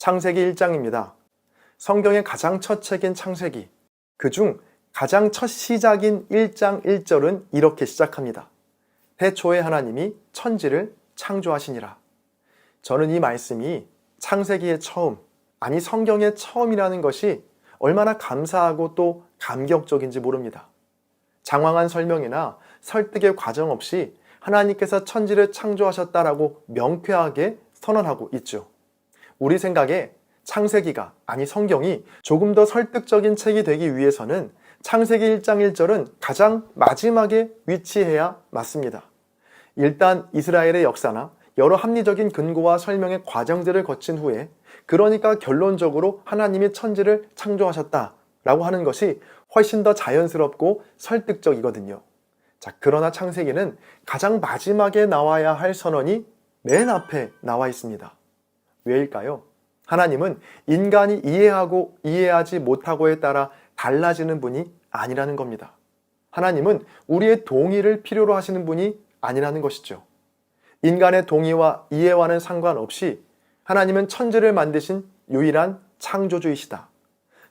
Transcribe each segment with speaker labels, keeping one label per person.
Speaker 1: 창세기 1장입니다. 성경의 가장 첫 책인 창세기, 그중 가장 첫 시작인 1장 1절은 이렇게 시작합니다. 태초에 하나님이 천지를 창조하시니라. 저는 이 말씀이 창세기의 처음, 아니 성경의 처음이라는 것이 얼마나 감사하고 또 감격적인지 모릅니다. 장황한 설명이나 설득의 과정 없이 하나님께서 천지를 창조하셨다라고 명쾌하게 선언하고 있죠. 우리 생각에 창세기가, 아니 성경이 조금 더 설득적인 책이 되기 위해서는 창세기 1장 1절은 가장 마지막에 위치해야 맞습니다. 일단 이스라엘의 역사나 여러 합리적인 근거와 설명의 과정들을 거친 후에, 그러니까 결론적으로 하나님이 천지를 창조하셨다라고 하는 것이 훨씬 더 자연스럽고 설득적이거든요. 자, 그러나 창세기는 가장 마지막에 나와야 할 선언이 맨 앞에 나와 있습니다. 왜일까요? 하나님은 인간이 이해하고 이해하지 못하고에 따라 달라지는 분이 아니라는 겁니다. 하나님은 우리의 동의를 필요로 하시는 분이 아니라는 것이죠. 인간의 동의와 이해와는 상관없이 하나님은 천지를 만드신 유일한 창조주이시다.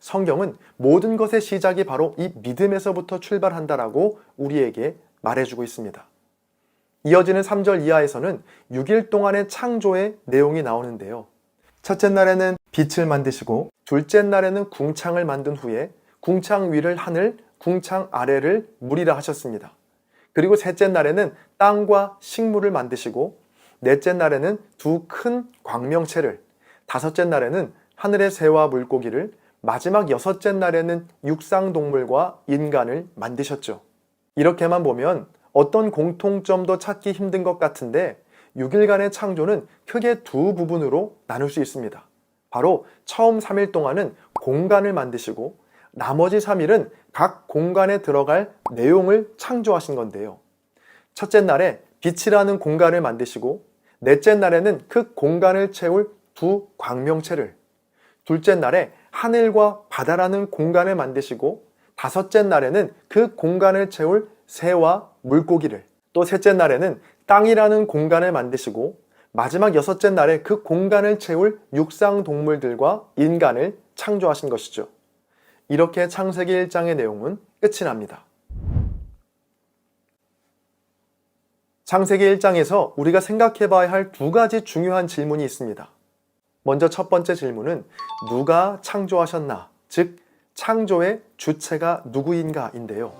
Speaker 1: 성경은 모든 것의 시작이 바로 이 믿음에서부터 출발한다라고 우리에게 말해주고 있습니다. 이어지는 3절 이하에서는 6일 동안의 창조의 내용이 나오는데요. 첫째 날에는 빛을 만드시고, 둘째 날에는 궁창을 만든 후에 궁창 위를 하늘, 궁창 아래를 물이라 하셨습니다. 그리고 셋째 날에는 땅과 식물을 만드시고, 넷째 날에는 두 큰 광명체를, 다섯째 날에는 하늘의 새와 물고기를, 마지막 여섯째 날에는 육상동물과 인간을 만드셨죠. 이렇게만 보면 어떤 공통점도 찾기 힘든 것 같은데 6일간의 창조는 크게 두 부분으로 나눌 수 있습니다. 바로 처음 3일 동안은 공간을 만드시고, 나머지 3일은 각 공간에 들어갈 내용을 창조하신 건데요. 첫째 날에 빛이라는 공간을 만드시고, 넷째 날에는 그 공간을 채울 두 광명체를, 둘째 날에 하늘과 바다라는 공간을 만드시고, 다섯째 날에는 그 공간을 채울 새와 물고기를, 또 셋째 날에는 땅이라는 공간을 만드시고, 마지막 여섯째 날에 그 공간을 채울 육상 동물들과 인간을 창조하신 것이죠. 이렇게 창세기 1장의 내용은 끝이 납니다. 창세기 1장에서 우리가 생각해 봐야 할 두 가지 중요한 질문이 있습니다. 먼저 첫 번째 질문은 누가 창조하셨나? 즉, 창조의 주체가 누구인가인데요.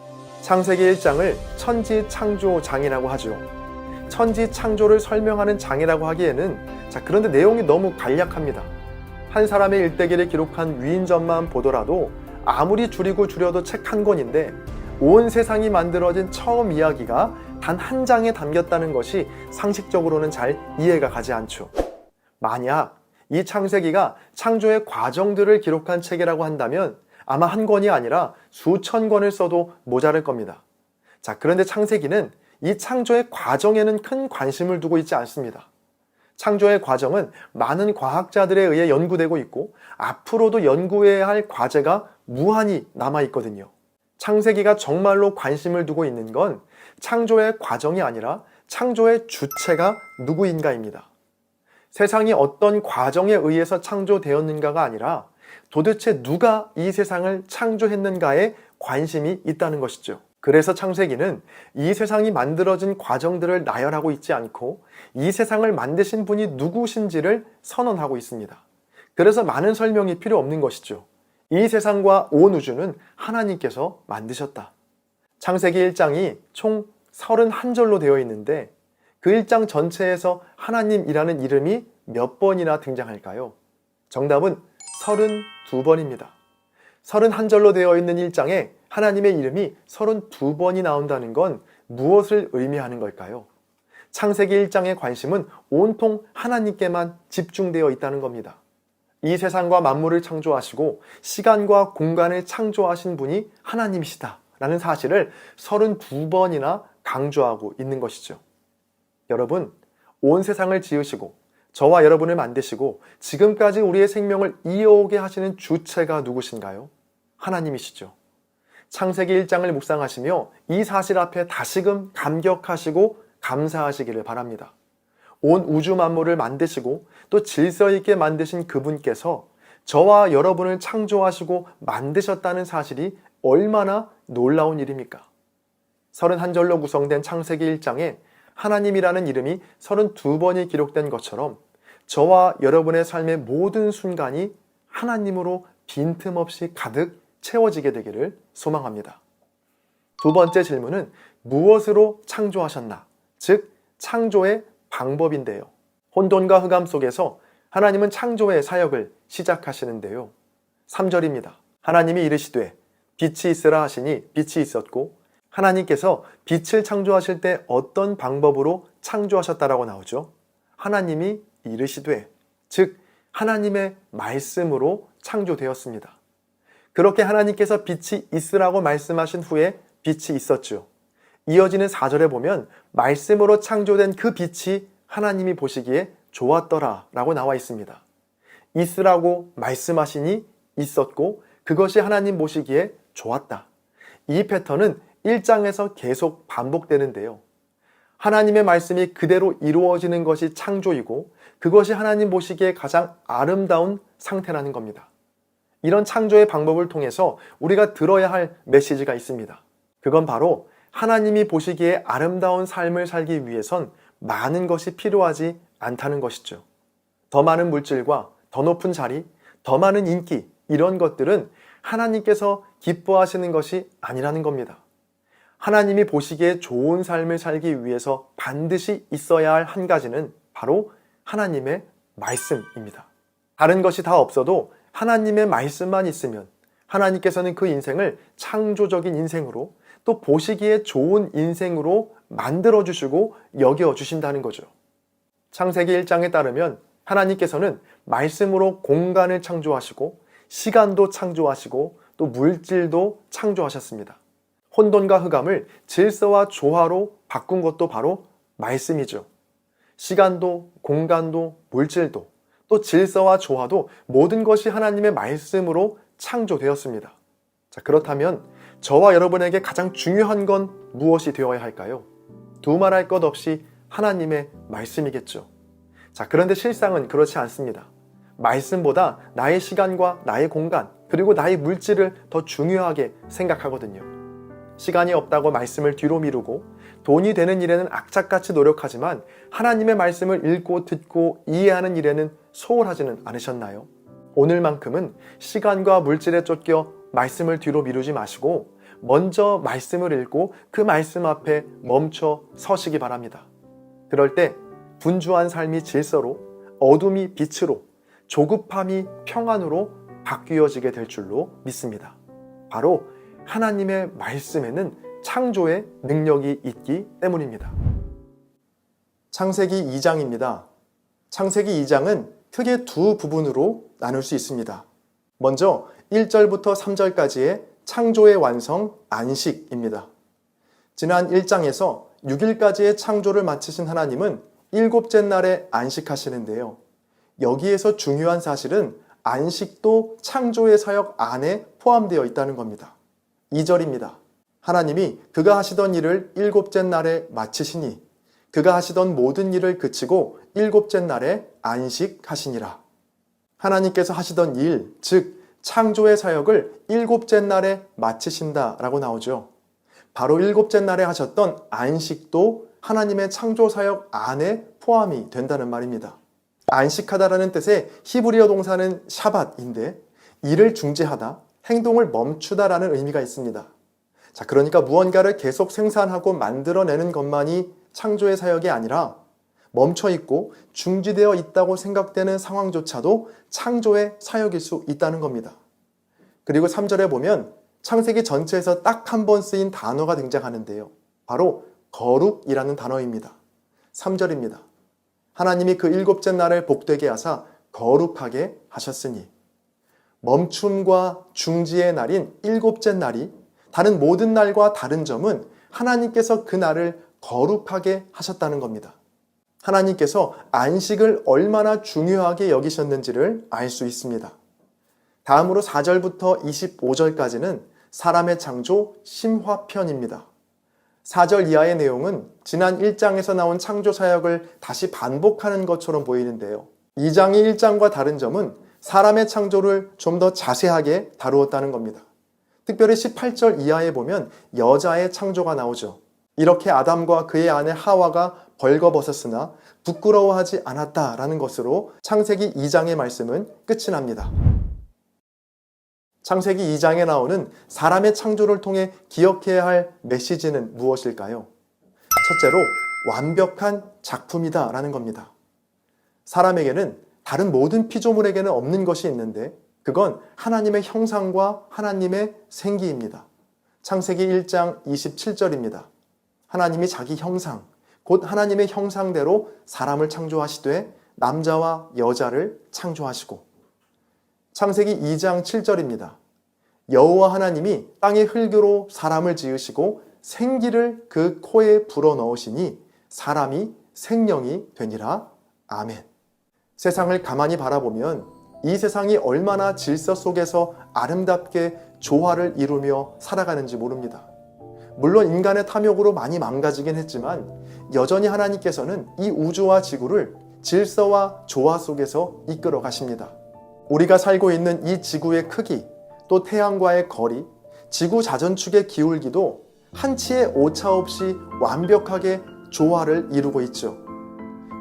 Speaker 1: 창세기 1장을 천지창조장이라고 하죠. 천지창조를 설명하는 장이라고 하기에는, 그런데 내용이 너무 간략합니다. 한 사람의 일대기를 기록한 위인전만 보더라도 아무리 줄이고 줄여도 책 한 권인데, 온 세상이 만들어진 처음 이야기가 단 한 장에 담겼다는 것이 상식적으로는 잘 이해가 가지 않죠. 만약 이 창세기가 창조의 과정들을 기록한 책이라고 한다면 아마 한 권이 아니라 수천 권을 써도 모자랄 겁니다. 그런데 창세기는 이 창조의 과정에는 큰 관심을 두고 있지 않습니다. 창조의 과정은 많은 과학자들에 의해 연구되고 있고, 앞으로도 연구해야 할 과제가 무한히 남아있거든요. 창세기가 정말로 관심을 두고 있는 건 창조의 과정이 아니라 창조의 주체가 누구인가입니다. 세상이 어떤 과정에 의해서 창조되었는가가 아니라 도대체 누가 이 세상을 창조했는가에 관심이 있다는 것이죠. 그래서 창세기는 이 세상이 만들어진 과정들을 나열하고 있지 않고 이 세상을 만드신 분이 누구신지를 선언하고 있습니다. 그래서 많은 설명이 필요 없는 것이죠. 이 세상과 온 우주는 하나님께서 만드셨다. 창세기 1장이 총 31절로 되어 있는데 그 1장 전체에서 하나님이라는 이름이 몇 번이나 등장할까요? 정답은 32번입니다. 31절로 되어 있는 1장에 하나님의 이름이 32번이 나온다는 건 무엇을 의미하는 걸까요? 창세기 1장의 관심은 온통 하나님께만 집중되어 있다는 겁니다. 이 세상과 만물을 창조하시고 시간과 공간을 창조하신 분이 하나님이시다라는 사실을 32번이나 강조하고 있는 것이죠. 여러분, 온 세상을 지으시고 저와 여러분을 만드시고 지금까지 우리의 생명을 이어오게 하시는 주체가 누구신가요? 하나님이시죠. 창세기 1장을 묵상하시며 이 사실 앞에 다시금 감격하시고 감사하시기를 바랍니다. 온 우주 만물을 만드시고 또 질서 있게 만드신 그분께서 저와 여러분을 창조하시고 만드셨다는 사실이 얼마나 놀라운 일입니까? 31절로 구성된 창세기 1장에 하나님이라는 이름이 32번이 기록된 것처럼 저와 여러분의 삶의 모든 순간이 하나님으로 빈틈없이 가득 채워지게 되기를 소망합니다. 두 번째 질문은 무엇으로 창조하셨나? 즉, 창조의 방법인데요. 혼돈과 흑암 속에서 하나님은 창조의 사역을 시작하시는데요. 3절입니다. 하나님이 이르시되 빛이 있으라 하시니 빛이 있었고, 하나님께서 빛을 창조하실 때 어떤 방법으로 창조하셨다라고 나오죠? 하나님이 이르시되, 즉 하나님의 말씀으로 창조되었습니다. 그렇게 하나님께서 빛이 있으라고 말씀하신 후에 빛이 있었죠. 이어지는 4절에 보면 말씀으로 창조된 그 빛이 하나님이 보시기에 좋았더라 라고 나와 있습니다. 있으라고 말씀하시니 있었고 그것이 하나님 보시기에 좋았다. 이 패턴은 1장에서 계속 반복되는데요. 하나님의 말씀이 그대로 이루어지는 것이 창조이고 그것이 하나님 보시기에 가장 아름다운 상태라는 겁니다. 이런 창조의 방법을 통해서 우리가 들어야 할 메시지가 있습니다. 그건 바로 하나님이 보시기에 아름다운 삶을 살기 위해선 많은 것이 필요하지 않다는 것이죠. 더 많은 물질과 더 높은 자리, 더 많은 인기, 이런 것들은 하나님께서 기뻐하시는 것이 아니라는 겁니다. 하나님이 보시기에 좋은 삶을 살기 위해서 반드시 있어야 할 한 가지는 바로 하나님의 말씀입니다. 다른 것이 다 없어도 하나님의 말씀만 있으면 하나님께서는 그 인생을 창조적인 인생으로 또 보시기에 좋은 인생으로 만들어주시고 여겨주신다는 거죠. 창세기 1장에 따르면 하나님께서는 말씀으로 공간을 창조하시고 시간도 창조하시고 또 물질도 창조하셨습니다. 혼돈과 흑암을 질서와 조화로 바꾼 것도 바로 말씀이죠. 시간도 공간도 물질도 또 질서와 조화도 모든 것이 하나님의 말씀으로 창조되었습니다. 자, 그렇다면 저와 여러분에게 가장 중요한 건 무엇이 되어야 할까요? 두말할 것 없이 하나님의 말씀이겠죠. 자, 그런데 실상은 그렇지 않습니다. 말씀보다 나의 시간과 나의 공간 그리고 나의 물질을 더 중요하게 생각하거든요. 시간이 없다고 말씀을 뒤로 미루고 돈이 되는 일에는 악착같이 노력하지만 하나님의 말씀을 읽고 듣고 이해하는 일에는 소홀하지는 않으셨나요? 오늘만큼은 시간과 물질에 쫓겨 말씀을 뒤로 미루지 마시고 먼저 말씀을 읽고 그 말씀 앞에 멈춰 서시기 바랍니다. 그럴 때 분주한 삶이 질서로, 어둠이 빛으로, 조급함이 평안으로 바뀌어지게 될 줄로 믿습니다. 바로 하나님의 말씀에는 창조의 능력이 있기 때문입니다. 창세기 2장입니다. 창세기 2장은 크게 두 부분으로 나눌 수 있습니다. 먼저 1절부터 3절까지의 창조의 완성, 안식입니다. 지난 1장에서 6일까지의 창조를 마치신 하나님은 일곱째 날에 안식하시는데요. 여기에서 중요한 사실은 안식도 창조의 사역 안에 포함되어 있다는 겁니다. 2절입니다. 하나님이 그가 하시던 일을 일곱째 날에 마치시니 그가 하시던 모든 일을 그치고 일곱째 날에 안식하시니라. 하나님께서 하시던 일, 즉 창조의 사역을 일곱째 날에 마치신다라고 나오죠. 바로 일곱째 날에 하셨던 안식도 하나님의 창조 사역 안에 포함이 된다는 말입니다. 안식하다라는 뜻의 히브리어 동사는 샤밧인데 일을 중지하다, 행동을 멈추다라는 의미가 있습니다. 자, 그러니까 무언가를 계속 생산하고 만들어내는 것만이 창조의 사역이 아니라 멈춰 있고 중지되어 있다고 생각되는 상황조차도 창조의 사역일 수 있다는 겁니다. 그리고 3절에 보면 창세기 전체에서 딱 한 번 쓰인 단어가 등장하는데요. 바로 거룩이라는 단어입니다. 3절입니다. 하나님이 그 일곱째 날을 복되게 하사 거룩하게 하셨으니 멈춤과 중지의 날인 일곱째 날이 다른 모든 날과 다른 점은 하나님께서 그 날을 거룩하게 하셨다는 겁니다. 하나님께서 안식을 얼마나 중요하게 여기셨는지를 알 수 있습니다. 다음으로 4절부터 25절까지는 사람의 창조 심화편입니다. 4절 이하의 내용은 지난 1장에서 나온 창조 사역을 다시 반복하는 것처럼 보이는데요. 2장이 1장과 다른 점은 사람의 창조를 좀 더 자세하게 다루었다는 겁니다. 특별히 18절 이하에 보면 여자의 창조가 나오죠. 이렇게 아담과 그의 아내 하와가 벌거벗었으나 부끄러워하지 않았다라는 것으로 창세기 2장의 말씀은 끝이 납니다. 창세기 2장에 나오는 사람의 창조를 통해 기억해야 할 메시지는 무엇일까요? 첫째로 완벽한 작품이다 라는 겁니다. 사람에게는 다른 모든 피조물에게는 없는 것이 있는데 그건 하나님의 형상과 하나님의 생기입니다. 창세기 1장 27절입니다. 하나님이 자기 형상, 곧 하나님의 형상대로 사람을 창조하시되 남자와 여자를 창조하시고, 창세기 2장 7절입니다. 여호와 하나님이 땅의 흙으로 사람을 지으시고 생기를 그 코에 불어넣으시니 사람이 생명이 되니라. 아멘. 세상을 가만히 바라보면 이 세상이 얼마나 질서 속에서 아름답게 조화를 이루며 살아가는지 모릅니다. 물론 인간의 탐욕으로 많이 망가지긴 했지만 여전히 하나님께서는 이 우주와 지구를 질서와 조화 속에서 이끌어 가십니다. 우리가 살고 있는 이 지구의 크기, 또 태양과의 거리, 지구 자전축의 기울기도 한치의 오차 없이 완벽하게 조화를 이루고 있죠.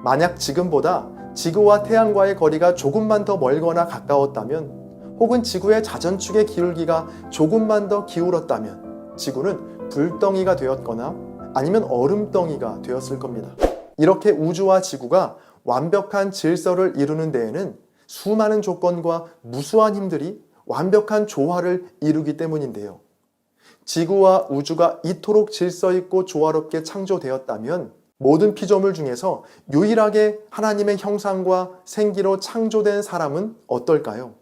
Speaker 1: 만약 지금보다 지구와 태양과의 거리가 조금만 더 멀거나 가까웠다면, 혹은 지구의 자전축의 기울기가 조금만 더 기울었다면 지구는 불덩이가 되었거나 아니면 얼음덩이가 되었을 겁니다. 이렇게 우주와 지구가 완벽한 질서를 이루는 데에는 수많은 조건과 무수한 힘들이 완벽한 조화를 이루기 때문인데요. 지구와 우주가 이토록 질서 있고 조화롭게 창조되었다면 모든 피조물 중에서 유일하게 하나님의 형상과 생기로 창조된 사람은 어떨까요?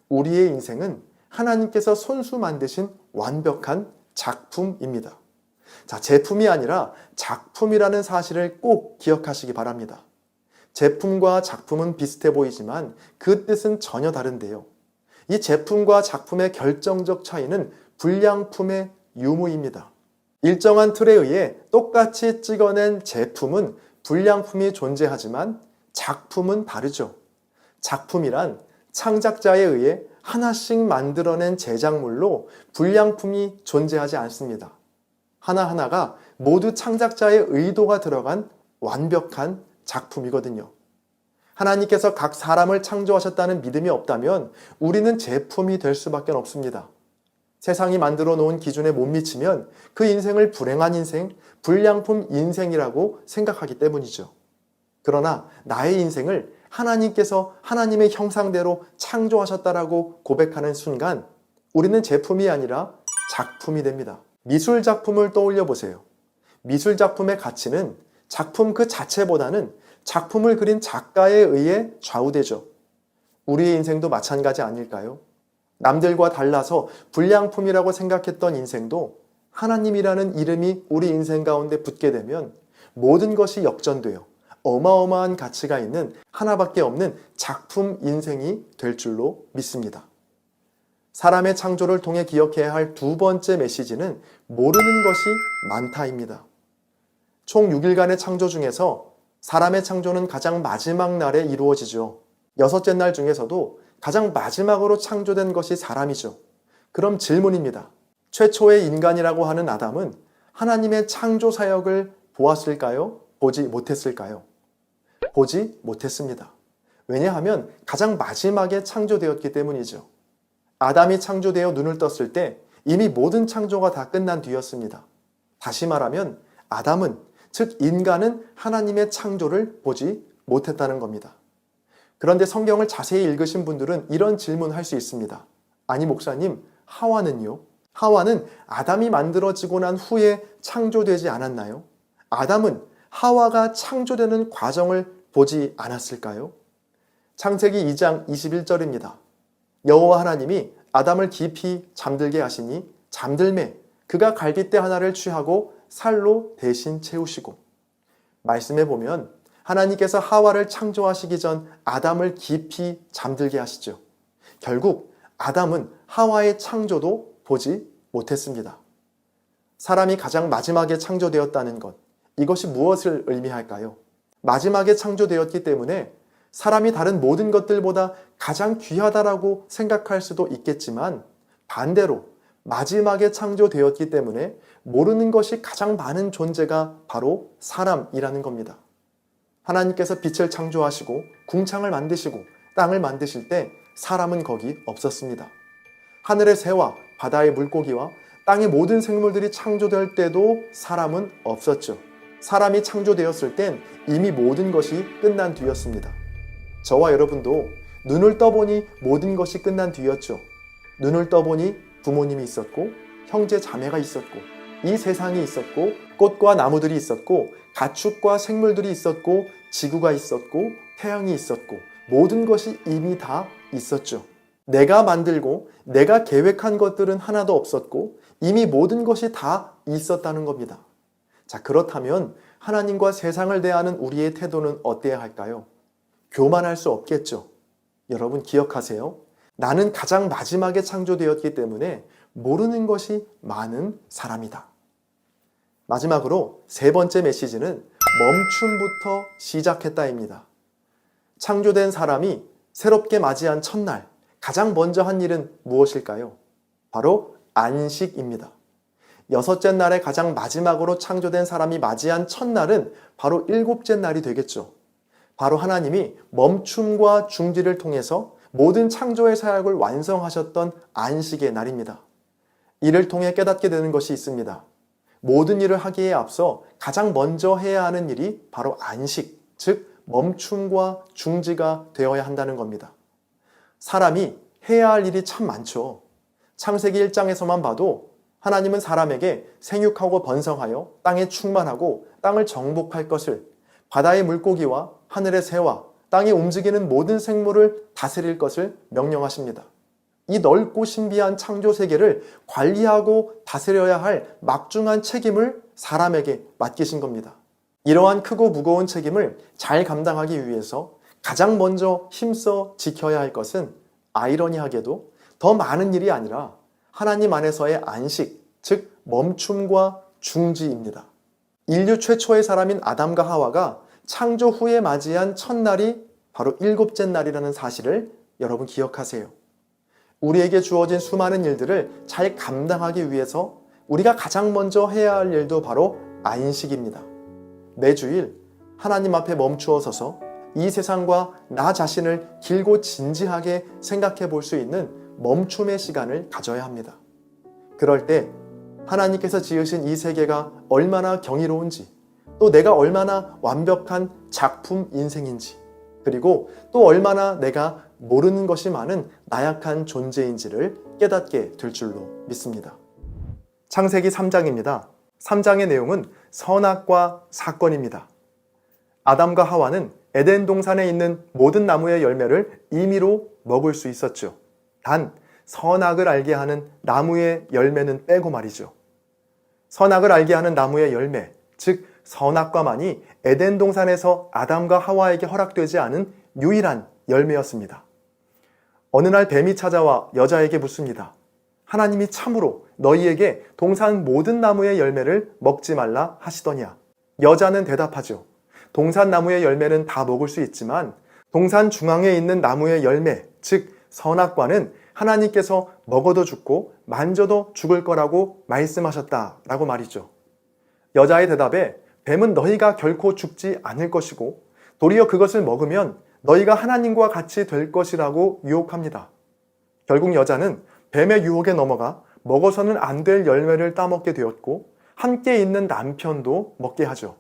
Speaker 1: 우리의 인생은 하나님께서 손수 만드신 완벽한 작품입니다. 자, 제품이 아니라 작품이라는 사실을 꼭 기억하시기 바랍니다. 제품과 작품은 비슷해 보이지만 그 뜻은 전혀 다른데요. 이 제품과 작품의 결정적 차이는 불량품의 유무입니다. 일정한 틀에 의해 똑같이 찍어낸 제품은 불량품이 존재하지만 작품은 다르죠. 작품이란 창작자에 의해 하나씩 만들어낸 제작물로 불량품이 존재하지 않습니다. 하나하나가 모두 창작자의 의도가 들어간 완벽한 작품이거든요. 하나님께서 각 사람을 창조하셨다는 믿음이 없다면 우리는 제품이 될 수밖에 없습니다. 세상이 만들어 놓은 기준에 못 미치면 그 인생을 불행한 인생, 불량품 인생이라고 생각하기 때문이죠. 그러나 나의 인생을 하나님께서 하나님의 형상대로 창조하셨다라고 고백하는 순간 우리는 제품이 아니라 작품이 됩니다. 미술 작품을 떠올려 보세요. 미술 작품의 가치는 작품 그 자체보다는 작품을 그린 작가에 의해 좌우되죠. 우리의 인생도 마찬가지 아닐까요? 남들과 달라서 불량품이라고 생각했던 인생도 하나님이라는 이름이 우리 인생 가운데 붙게 되면 모든 것이 역전되어 어마어마한 가치가 있는 하나밖에 없는 작품 인생이 될 줄로 믿습니다. 사람의 창조를 통해 기억해야 할 두 번째 메시지는 모르는 것이 많다입니다. 총 6일간의 창조 중에서 사람의 창조는 가장 마지막 날에 이루어지죠. 6째 날 중에서도 가장 마지막으로 창조된 것이 사람이죠. 그럼 질문입니다. 최초의 인간이라고 하는 아담은 하나님의 창조 사역을 보았을까요? 보지 못했을까요? 보지 못했습니다. 왜냐하면 가장 마지막에 창조되었기 때문이죠. 아담이 창조되어 눈을 떴을 때 이미 모든 창조가 다 끝난 뒤였습니다. 다시 말하면 아담은, 즉 인간은 하나님의 창조를 보지 못했다는 겁니다. 그런데 성경을 자세히 읽으신 분들은 이런 질문을 할 수 있습니다. 아니 목사님, 하와는요? 하와는 아담이 만들어지고 난 후에 창조되지 않았나요? 아담은 하와가 창조되는 과정을 보지 않았을까요? 창세기 2장 21절입니다. 여호와 하나님이 아담을 깊이 잠들게 하시니 잠들매 그가 갈빗대 하나를 취하고 살로 대신 채우시고, 말씀해 보면 하나님께서 하와를 창조하시기 전 아담을 깊이 잠들게 하시죠. 결국 아담은 하와의 창조도 보지 못했습니다. 사람이 가장 마지막에 창조되었다는 것, 이것이 무엇을 의미할까요? 마지막에 창조되었기 때문에 사람이 다른 모든 것들보다 가장 귀하다라고 생각할 수도 있겠지만 반대로 마지막에 창조되었기 때문에 모르는 것이 가장 많은 존재가 바로 사람이라는 겁니다. 하나님께서 빛을 창조하시고 궁창을 만드시고 땅을 만드실 때 사람은 거기 없었습니다. 하늘의 새와 바다의 물고기와 땅의 모든 생물들이 창조될 때도 사람은 없었죠. 사람이 창조되었을 땐 이미 모든 것이 끝난 뒤였습니다. 저와 여러분도 눈을 떠보니 모든 것이 끝난 뒤였죠. 눈을 떠보니 부모님이 있었고 형제 자매가 있었고 이 세상이 있었고 꽃과 나무들이 있었고 가축과 생물들이 있었고 지구가 있었고 태양이 있었고 모든 것이 이미 다 있었죠. 내가 만들고 내가 계획한 것들은 하나도 없었고 이미 모든 것이 다 있었다는 겁니다. 자, 그렇다면 하나님과 세상을 대하는 우리의 태도는 어때야 할까요? 교만할 수 없겠죠. 여러분 기억하세요. 나는 가장 마지막에 창조되었기 때문에 모르는 것이 많은 사람이다. 마지막으로 세 번째 메시지는 멈춤부터 시작했다입니다. 창조된 사람이 새롭게 맞이한 첫날 가장 먼저 한 일은 무엇일까요? 바로 안식입니다. 여섯째 날에 가장 마지막으로 창조된 사람이 맞이한 첫날은 바로 일곱째 날이 되겠죠. 바로 하나님이 멈춤과 중지를 통해서 모든 창조의 사역을 완성하셨던 안식의 날입니다. 이를 통해 깨닫게 되는 것이 있습니다. 모든 일을 하기에 앞서 가장 먼저 해야 하는 일이 바로 안식, 즉 멈춤과 중지가 되어야 한다는 겁니다. 사람이 해야 할 일이 참 많죠. 창세기 1장에서만 봐도 하나님은 사람에게 생육하고 번성하여 땅에 충만하고 땅을 정복할 것을, 바다의 물고기와 하늘의 새와 땅에 움직이는 모든 생물을 다스릴 것을 명령하십니다. 이 넓고 신비한 창조 세계를 관리하고 다스려야 할 막중한 책임을 사람에게 맡기신 겁니다. 이러한 크고 무거운 책임을 잘 감당하기 위해서 가장 먼저 힘써 지켜야 할 것은 아이러니하게도 더 많은 일이 아니라 하나님 안에서의 안식, 즉 멈춤과 중지입니다. 인류 최초의 사람인 아담과 하와가 창조 후에 맞이한 첫날이 바로 일곱째 날이라는 사실을 여러분 기억하세요. 우리에게 주어진 수많은 일들을 잘 감당하기 위해서 우리가 가장 먼저 해야 할 일도 바로 안식입니다. 매주일 하나님 앞에 멈추어 서서 이 세상과 나 자신을 길고 진지하게 생각해 볼 수 있는 멈춤의 시간을 가져야 합니다. 그럴 때 하나님께서 지으신 이 세계가 얼마나 경이로운지, 또 내가 얼마나 완벽한 작품 인생인지, 그리고 또 얼마나 내가 모르는 것이 많은 나약한 존재인지를 깨닫게 될 줄로 믿습니다. 창세기 3장입니다. 3장의 내용은 선악과 사건입니다. 아담과 하와는 에덴 동산에 있는 모든 나무의 열매를 임의로 먹을 수 있었죠. 단 선악을 알게 하는 나무의 열매는 빼고 말이죠. 선악을 알게 하는 나무의 열매, 즉 선악과만이 에덴 동산에서 아담과 하와에게 허락되지 않은 유일한 열매였습니다. 어느 날 뱀이 찾아와 여자에게 묻습니다. 하나님이 참으로 너희에게 동산 모든 나무의 열매를 먹지 말라 하시더냐? 여자는 대답하죠. 동산 나무의 열매는 다 먹을 수 있지만 동산 중앙에 있는 나무의 열매, 즉 선악과는 하나님께서 먹어도 죽고 만져도 죽을 거라고 말씀하셨다라고 말이죠. 여자의 대답에 뱀은 너희가 결코 죽지 않을 것이고 도리어 그것을 먹으면 너희가 하나님과 같이 될 것이라고 유혹합니다. 결국 여자는 뱀의 유혹에 넘어가 먹어서는 안 될 열매를 따먹게 되었고 함께 있는 남편도 먹게 하죠.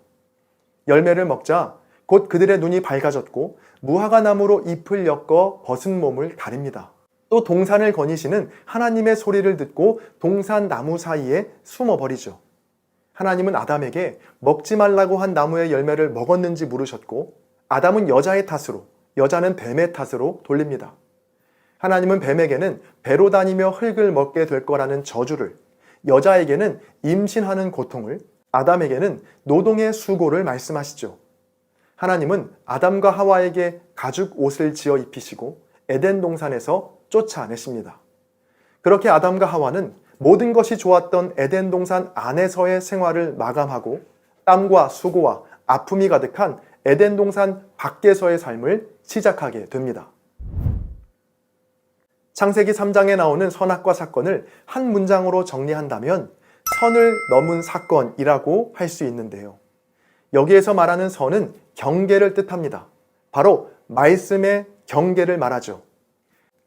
Speaker 1: 열매를 먹자 곧 그들의 눈이 밝아졌고 무화과 나무로 잎을 엮어 벗은 몸을 가립니다. 또 동산을 거니시는 하나님의 소리를 듣고 동산 나무 사이에 숨어버리죠. 하나님은 아담에게 먹지 말라고 한 나무의 열매를 먹었는지 물으셨고 아담은 여자의 탓으로, 여자는 뱀의 탓으로 돌립니다. 하나님은 뱀에게는 배로 다니며 흙을 먹게 될 거라는 저주를, 여자에게는 임신하는 고통을, 아담에게는 노동의 수고를 말씀하시죠. 하나님은 아담과 하와에게 가죽 옷을 지어 입히시고 에덴 동산에서 쫓아내십니다. 그렇게 아담과 하와는 모든 것이 좋았던 에덴 동산 안에서의 생활을 마감하고 땀과 수고와 아픔이 가득한 에덴 동산 밖에서의 삶을 시작하게 됩니다. 창세기 3장에 나오는 선악과 사건을 한 문장으로 정리한다면 선을 넘은 사건이라고 할 수 있는데요. 여기에서 말하는 선은 경계를 뜻합니다. 바로 말씀의 경계를 말하죠.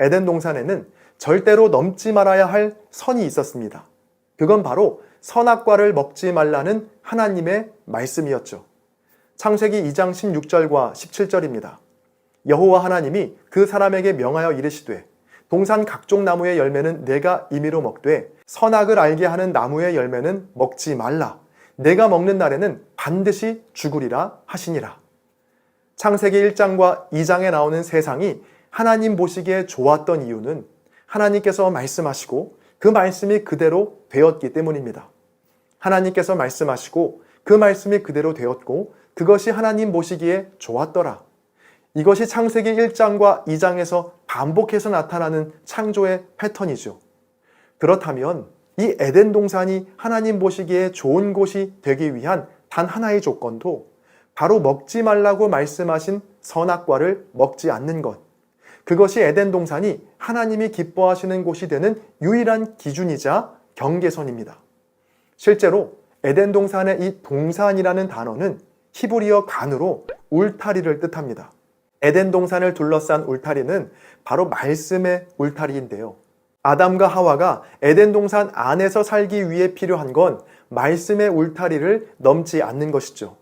Speaker 1: 에덴 동산에는 절대로 넘지 말아야 할 선이 있었습니다. 그건 바로 선악과를 먹지 말라는 하나님의 말씀이었죠. 창세기 2장 16절과 17절입니다. 여호와 하나님이 그 사람에게 명하여 이르시되 동산 각종 나무의 열매는 내가 임의로 먹되 선악을 알게 하는 나무의 열매는 먹지 말라. 내가 먹는 날에는 반드시 죽으리라 하시니라. 창세기 1장과 2장에 나오는 세상이 하나님 보시기에 좋았던 이유는 하나님께서 말씀하시고 그 말씀이 그대로 되었기 때문입니다. 하나님께서 말씀하시고 그 말씀이 그대로 되었고 그것이 하나님 보시기에 좋았더라. 이것이 창세기 1장과 2장에서 반복해서 나타나는 창조의 패턴이죠. 그렇다면 이 에덴 동산이 하나님 보시기에 좋은 곳이 되기 위한 단 하나의 조건도 바로 먹지 말라고 말씀하신 선악과를 먹지 않는 것. 그것이 에덴 동산이 하나님이 기뻐하시는 곳이 되는 유일한 기준이자 경계선입니다. 실제로 에덴 동산의 이 동산이라는 단어는 히브리어 간으로 울타리를 뜻합니다. 에덴 동산을 둘러싼 울타리는 바로 말씀의 울타리인데요. 아담과 하와가 에덴 동산 안에서 살기 위해 필요한 건 말씀의 울타리를 넘지 않는 것이죠.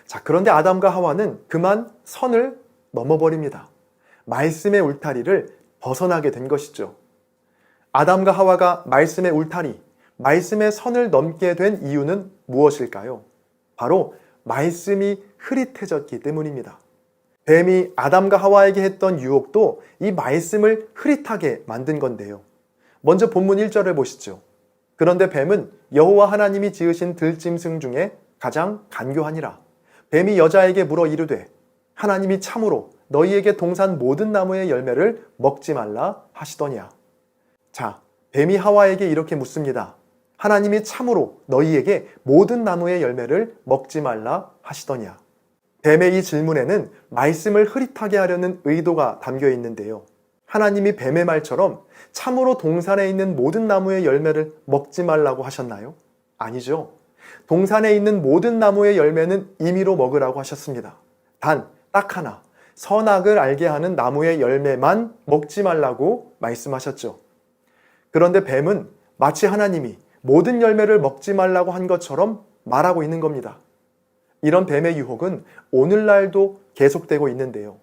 Speaker 1: 자, 그런데 아담과 하와는 그만 선을 넘어버립니다. 말씀의 울타리를 벗어나게 된 것이죠. 아담과 하와가 말씀의 울타리, 말씀의 선을 넘게 된 이유는 무엇일까요? 바로 말씀이 흐릿해졌기 때문입니다. 뱀이 아담과 하와에게 했던 유혹도 이 말씀을 흐릿하게 만든 건데요. 먼저 본문 1절을 보시죠. 그런데 뱀은 여호와 하나님이 지으신 들짐승 중에 가장 간교하니라. 뱀이 여자에게 물어 이르되 하나님이 참으로 너희에게 동산 모든 나무의 열매를 먹지 말라 하시더냐. 자, 뱀이 하와에게 이렇게 묻습니다. 하나님이 참으로 너희에게 모든 나무의 열매를 먹지 말라 하시더냐. 뱀의 이 질문에는 말씀을 흐릿하게 하려는 의도가 담겨 있는데요. 하나님이 뱀의 말처럼 참으로 동산에 있는 모든 나무의 열매를 먹지 말라고 하셨나요? 아니죠. 동산에 있는 모든 나무의 열매는 임의로 먹으라고 하셨습니다. 단, 딱 하나, 선악을 알게 하는 나무의 열매만 먹지 말라고 말씀하셨죠. 그런데 뱀은 마치 하나님이 모든 열매를 먹지 말라고 한 것처럼 말하고 있는 겁니다. 이런 뱀의 유혹은 오늘날도 계속되고 있는데요.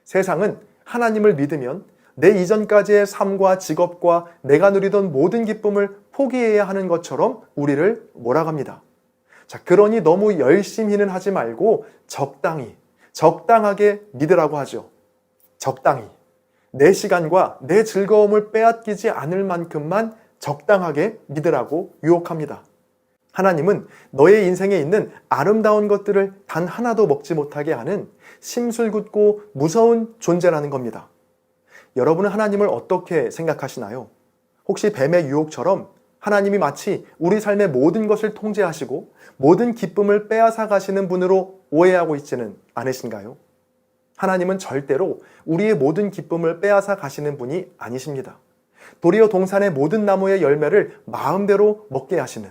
Speaker 1: 세상은 하나님을 믿으면 내 이전까지의 삶과 직업과 내가 누리던 모든 기쁨을 포기해야 하는 것처럼 우리를 몰아갑니다. 자, 그러니 너무 열심히는 하지 말고 적당하게 믿으라고 하죠. 적당히. 내 시간과 내 즐거움을 빼앗기지 않을 만큼만 적당하게 믿으라고 유혹합니다. 하나님은 너의 인생에 있는 아름다운 것들을 단 하나도 먹지 못하게 하는 심술궂고 무서운 존재라는 겁니다. 여러분은 하나님을 어떻게 생각하시나요? 혹시 뱀의 유혹처럼 하나님이 마치 우리 삶의 모든 것을 통제하시고 모든 기쁨을 빼앗아 가시는 분으로 오해하고 있지는 않으신가요? 하나님은 절대로 우리의 모든 기쁨을 빼앗아 가시는 분이 아니십니다. 도리어 동산의 모든 나무의 열매를 마음대로 먹게 하시는,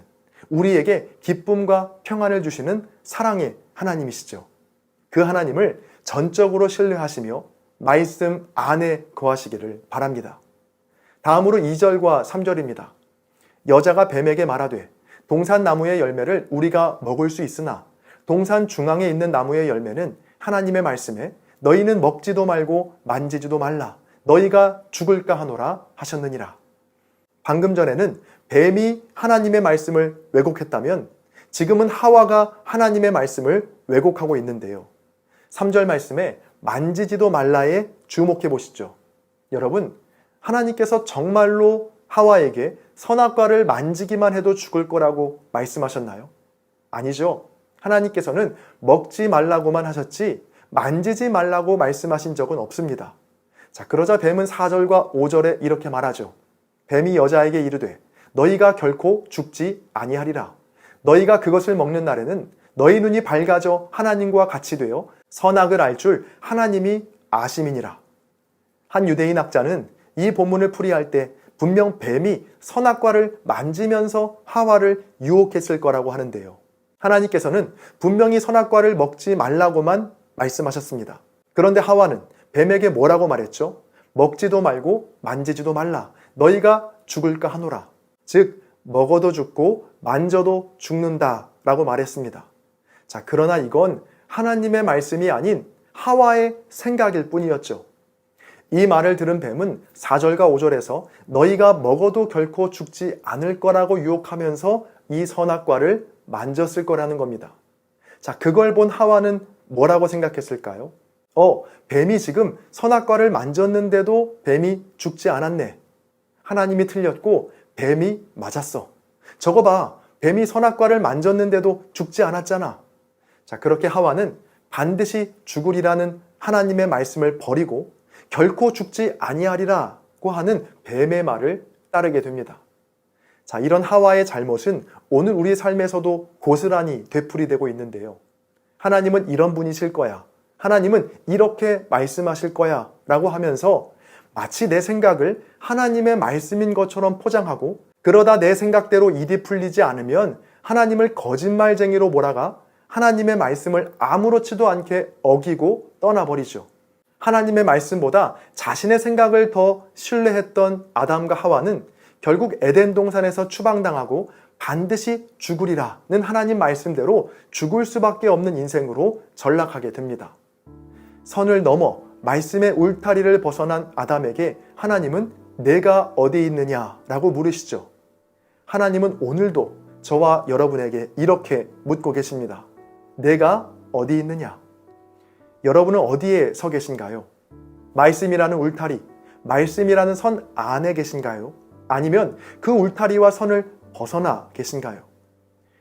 Speaker 1: 우리에게 기쁨과 평안을 주시는 사랑의 하나님이시죠. 그 하나님을 전적으로 신뢰하시며 말씀 안에 거하시기를 바랍니다. 다음으로 2절과 3절입니다. 여자가 뱀에게 말하되 동산 나무의 열매를 우리가 먹을 수 있으나 동산 중앙에 있는 나무의 열매는 하나님의 말씀에 너희는 먹지도 말고 만지지도 말라 너희가 죽을까 하노라 하셨느니라. 방금 전에는 뱀이 하나님의 말씀을 왜곡했다면 지금은 하와가 하나님의 말씀을 왜곡하고 있는데요. 3절 말씀에 만지지도 말라에 주목해 보시죠. 여러분, 하나님께서 정말로 하와에게 선악과를 만지기만 해도 죽을 거라고 말씀하셨나요? 아니죠. 하나님께서는 먹지 말라고만 하셨지 만지지 말라고 말씀하신 적은 없습니다. 자, 그러자 뱀은 4절과 5절에 이렇게 말하죠. 뱀이 여자에게 이르되 너희가 결코 죽지 아니하리라. 너희가 그것을 먹는 날에는 너희 눈이 밝아져 하나님과 같이 되어 선악을 알 줄 하나님이 아심이니라. 한 유대인 학자는 이 본문을 풀이할 때 분명 뱀이 선악과를 만지면서 하와를 유혹했을 거라고 하는데요. 하나님께서는 분명히 선악과를 먹지 말라고만 말씀하셨습니다. 그런데 하와는 뱀에게 뭐라고 말했죠? 먹지도 말고 만지지도 말라. 너희가 죽을까 하노라. 즉 먹어도 죽고 만져도 죽는다 라고 말했습니다. 자, 그러나 이건 하나님의 말씀이 아닌 하와의 생각일 뿐이었죠. 이 말을 들은 뱀은 4절과 5절에서 너희가 먹어도 결코 죽지 않을 거라고 유혹하면서 이 선악과를 만졌을 거라는 겁니다. 자, 그걸 본 하와는 뭐라고 생각했을까요? 뱀이 지금 선악과를 만졌는데도 뱀이 죽지 않았네. 하나님이 틀렸고 뱀이 맞았어. 저거 봐. 뱀이 선악과를 만졌는데도 죽지 않았잖아. 자, 그렇게 하와는 반드시 죽으리라는 하나님의 말씀을 버리고 결코 죽지 아니하리라고 하는 뱀의 말을 따르게 됩니다. 자, 이런 하와의 잘못은 오늘 우리 삶에서도 고스란히 되풀이되고 있는데요. 하나님은 이런 분이실 거야. 하나님은 이렇게 말씀하실 거야 라고 하면서 마치 내 생각을 하나님의 말씀인 것처럼 포장하고 그러다 내 생각대로 일이 풀리지 않으면 하나님을 거짓말쟁이로 몰아가 하나님의 말씀을 아무렇지도 않게 어기고 떠나버리죠. 하나님의 말씀보다 자신의 생각을 더 신뢰했던 아담과 하와는 결국 에덴 동산에서 추방당하고 반드시 죽으리라는 하나님 말씀대로 죽을 수밖에 없는 인생으로 전락하게 됩니다. 선을 넘어 말씀의 울타리를 벗어난 아담에게 하나님은 내가 어디 있느냐라고 물으시죠. 하나님은 오늘도 저와 여러분에게 이렇게 묻고 계십니다. 내가 어디 있느냐? 여러분은 어디에 서 계신가요? 말씀이라는 울타리, 말씀이라는 선 안에 계신가요? 아니면 그 울타리와 선을 벗어나 계신가요?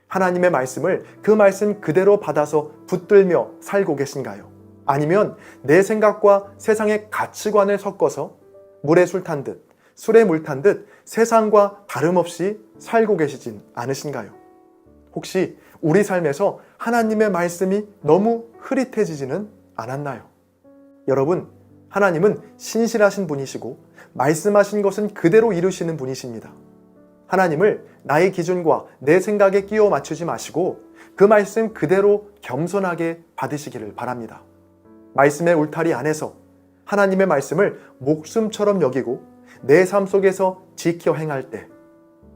Speaker 1: 하나님의 말씀을 그 말씀 그대로 받아서 붙들며 살고 계신가요? 아니면 내 생각과 세상의 가치관을 섞어서 물에 술 탄 듯, 술에 물 탄 듯 세상과 다름없이 살고 계시진 않으신가요? 혹시 우리 삶에서 하나님의 말씀이 너무 흐릿해지지는 않았나요? 여러분, 하나님은 신실하신 분이시고 말씀하신 것은 그대로 이루시는 분이십니다. 하나님을 나의 기준과 내 생각에 끼워 맞추지 마시고 그 말씀 그대로 겸손하게 받으시기를 바랍니다. 말씀의 울타리 안에서 하나님의 말씀을 목숨처럼 여기고 내 삶 속에서 지켜 행할 때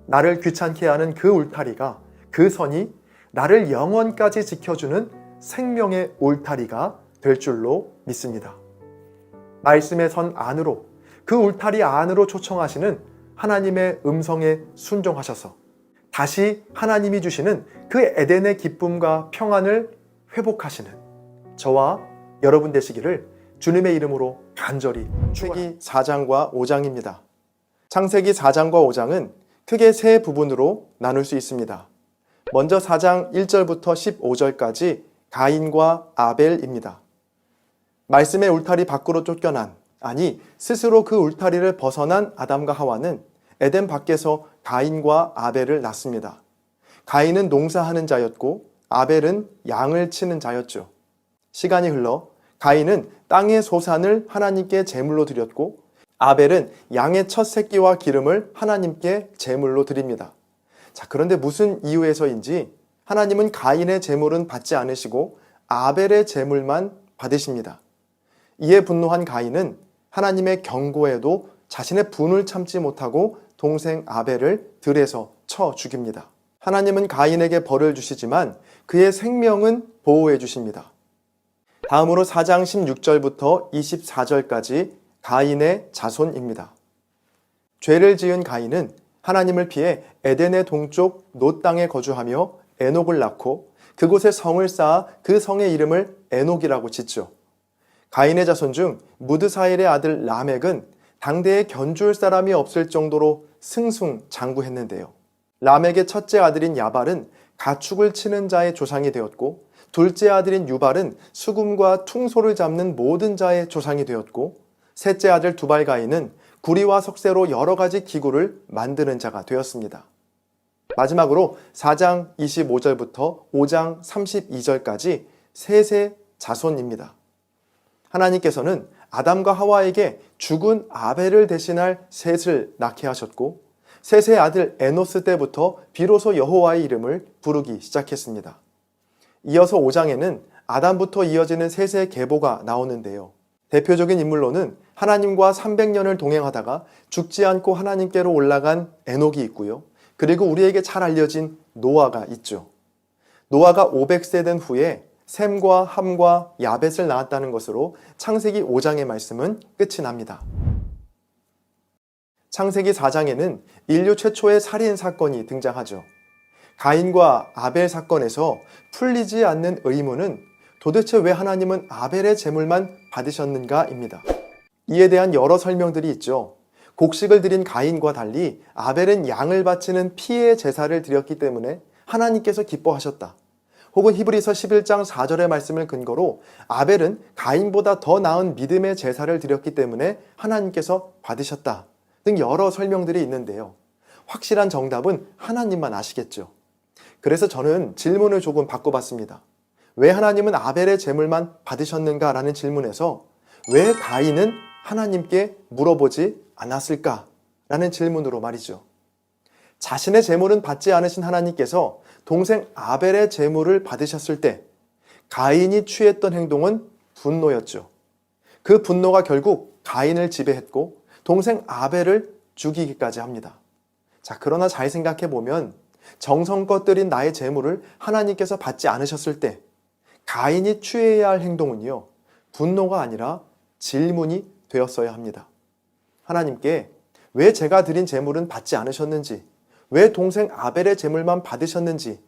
Speaker 1: 나를 귀찮게 하는 그 울타리가, 그 선이 나를 영원까지 지켜주는 생명의 울타리가 될 줄로 믿습니다. 말씀의 선 안으로, 그 울타리 안으로 초청하시는 하나님의 음성에 순종하셔서 다시 하나님이 주시는 그 에덴의 기쁨과 평안을 회복하시는 저와 여러분 되시기를 주님의 이름으로 간절히 축복합니다. 창세기 4장과 5장입니다. 창세기 4장과 5장은 크게 세 부분으로 나눌 수 있습니다. 먼저 4장 1절부터 15절까지 가인과 아벨입니다. 말씀의 울타리 밖으로 쫓겨난, 아니 스스로 그 울타리를 벗어난 아담과 하와는 에덴 밖에서 가인과 아벨을 낳습니다. 가인은 농사하는 자였고 아벨은 양을 치는 자였죠. 시간이 흘러 가인은 땅의 소산을 하나님께 제물로 드렸고 아벨은 양의 첫 새끼와 기름을 하나님께 제물로 드립니다. 자, 그런데 무슨 이유에서인지 하나님은 가인의 제물은 받지 않으시고 아벨의 제물만 받으십니다. 이에 분노한 가인은 하나님의 경고에도 자신의 분을 참지 못하고 동생 아벨을 들에서 쳐 죽입니다. 하나님은 가인에게 벌을 주시지만 그의 생명은 보호해 주십니다. 다음으로 4장 16절부터 24절까지 가인의 자손입니다. 죄를 지은 가인은 하나님을 피해 에덴의 동쪽 놋 땅에 거주하며 에녹을 낳고 그곳에 성을 쌓아 그 성의 이름을 에녹이라고 짓죠. 가인의 자손 중 무드사일의 아들 라멕은 당대에 견줄 사람이 없을 정도로 승승장구했는데요. 라멕의 첫째 아들인 야발은 가축을 치는 자의 조상이 되었고 둘째 아들인 유발은 수금과 퉁소를 잡는 모든 자의 조상이 되었고 셋째 아들 두발 가인은 구리와 석쇠로 여러 가지 기구를 만드는 자가 되었습니다. 마지막으로 4장 25절부터 5장 32절까지 셋의 자손입니다. 하나님께서는 아담과 하와에게 죽은 아벨을 대신할 셋을 낳게 하셨고 셋의 아들 에노스 때부터 비로소 여호와의 이름을 부르기 시작했습니다. 이어서 5장에는 아담부터 이어지는 셋의 계보가 나오는데요. 대표적인 인물로는 하나님과 300년을 동행하다가 죽지 않고 하나님께로 올라간 에녹이 있고요. 그리고 우리에게 잘 알려진 노아가 있죠. 노아가 500세 된 후에 셈과 함과 야벳을 낳았다는 것으로 창세기 5장의 말씀은 끝이 납니다. 창세기 4장에는 인류 최초의 살인 사건이 등장하죠. 가인과 아벨 사건에서 풀리지 않는 의문은 도대체 왜 하나님은 아벨의 제물만 받으셨는가입니다. 이에 대한 여러 설명들이 있죠. 곡식을 드린 가인과 달리 아벨은 양을 바치는 피의 제사를 드렸기 때문에 하나님께서 기뻐하셨다. 혹은 히브리서 11장 4절의 말씀을 근거로 아벨은 가인보다 더 나은 믿음의 제사를 드렸기 때문에 하나님께서 받으셨다 등 여러 설명들이 있는데요. 확실한 정답은 하나님만 아시겠죠. 그래서 저는 질문을 조금 바꿔봤습니다. 왜 하나님은 아벨의 제물만 받으셨는가 라는 질문에서 왜 가인은 하나님께 물어보지 않았을까 라는 질문으로 말이죠. 자신의 제물은 받지 않으신 하나님께서 동생 아벨의 제물을 받으셨을 때 가인이 취했던 행동은 분노였죠. 그 분노가 결국 가인을 지배했고 동생 아벨을 죽이기까지 합니다. 자, 그러나 잘 생각해 보면 정성껏 드린 나의 제물을 하나님께서 받지 않으셨을 때 가인이 취해야 할 행동은요, 분노가 아니라 질문이 되었어야 합니다. 하나님께 왜 제가 드린 제물은 받지 않으셨는지, 왜 동생 아벨의 제물만 받으셨는지,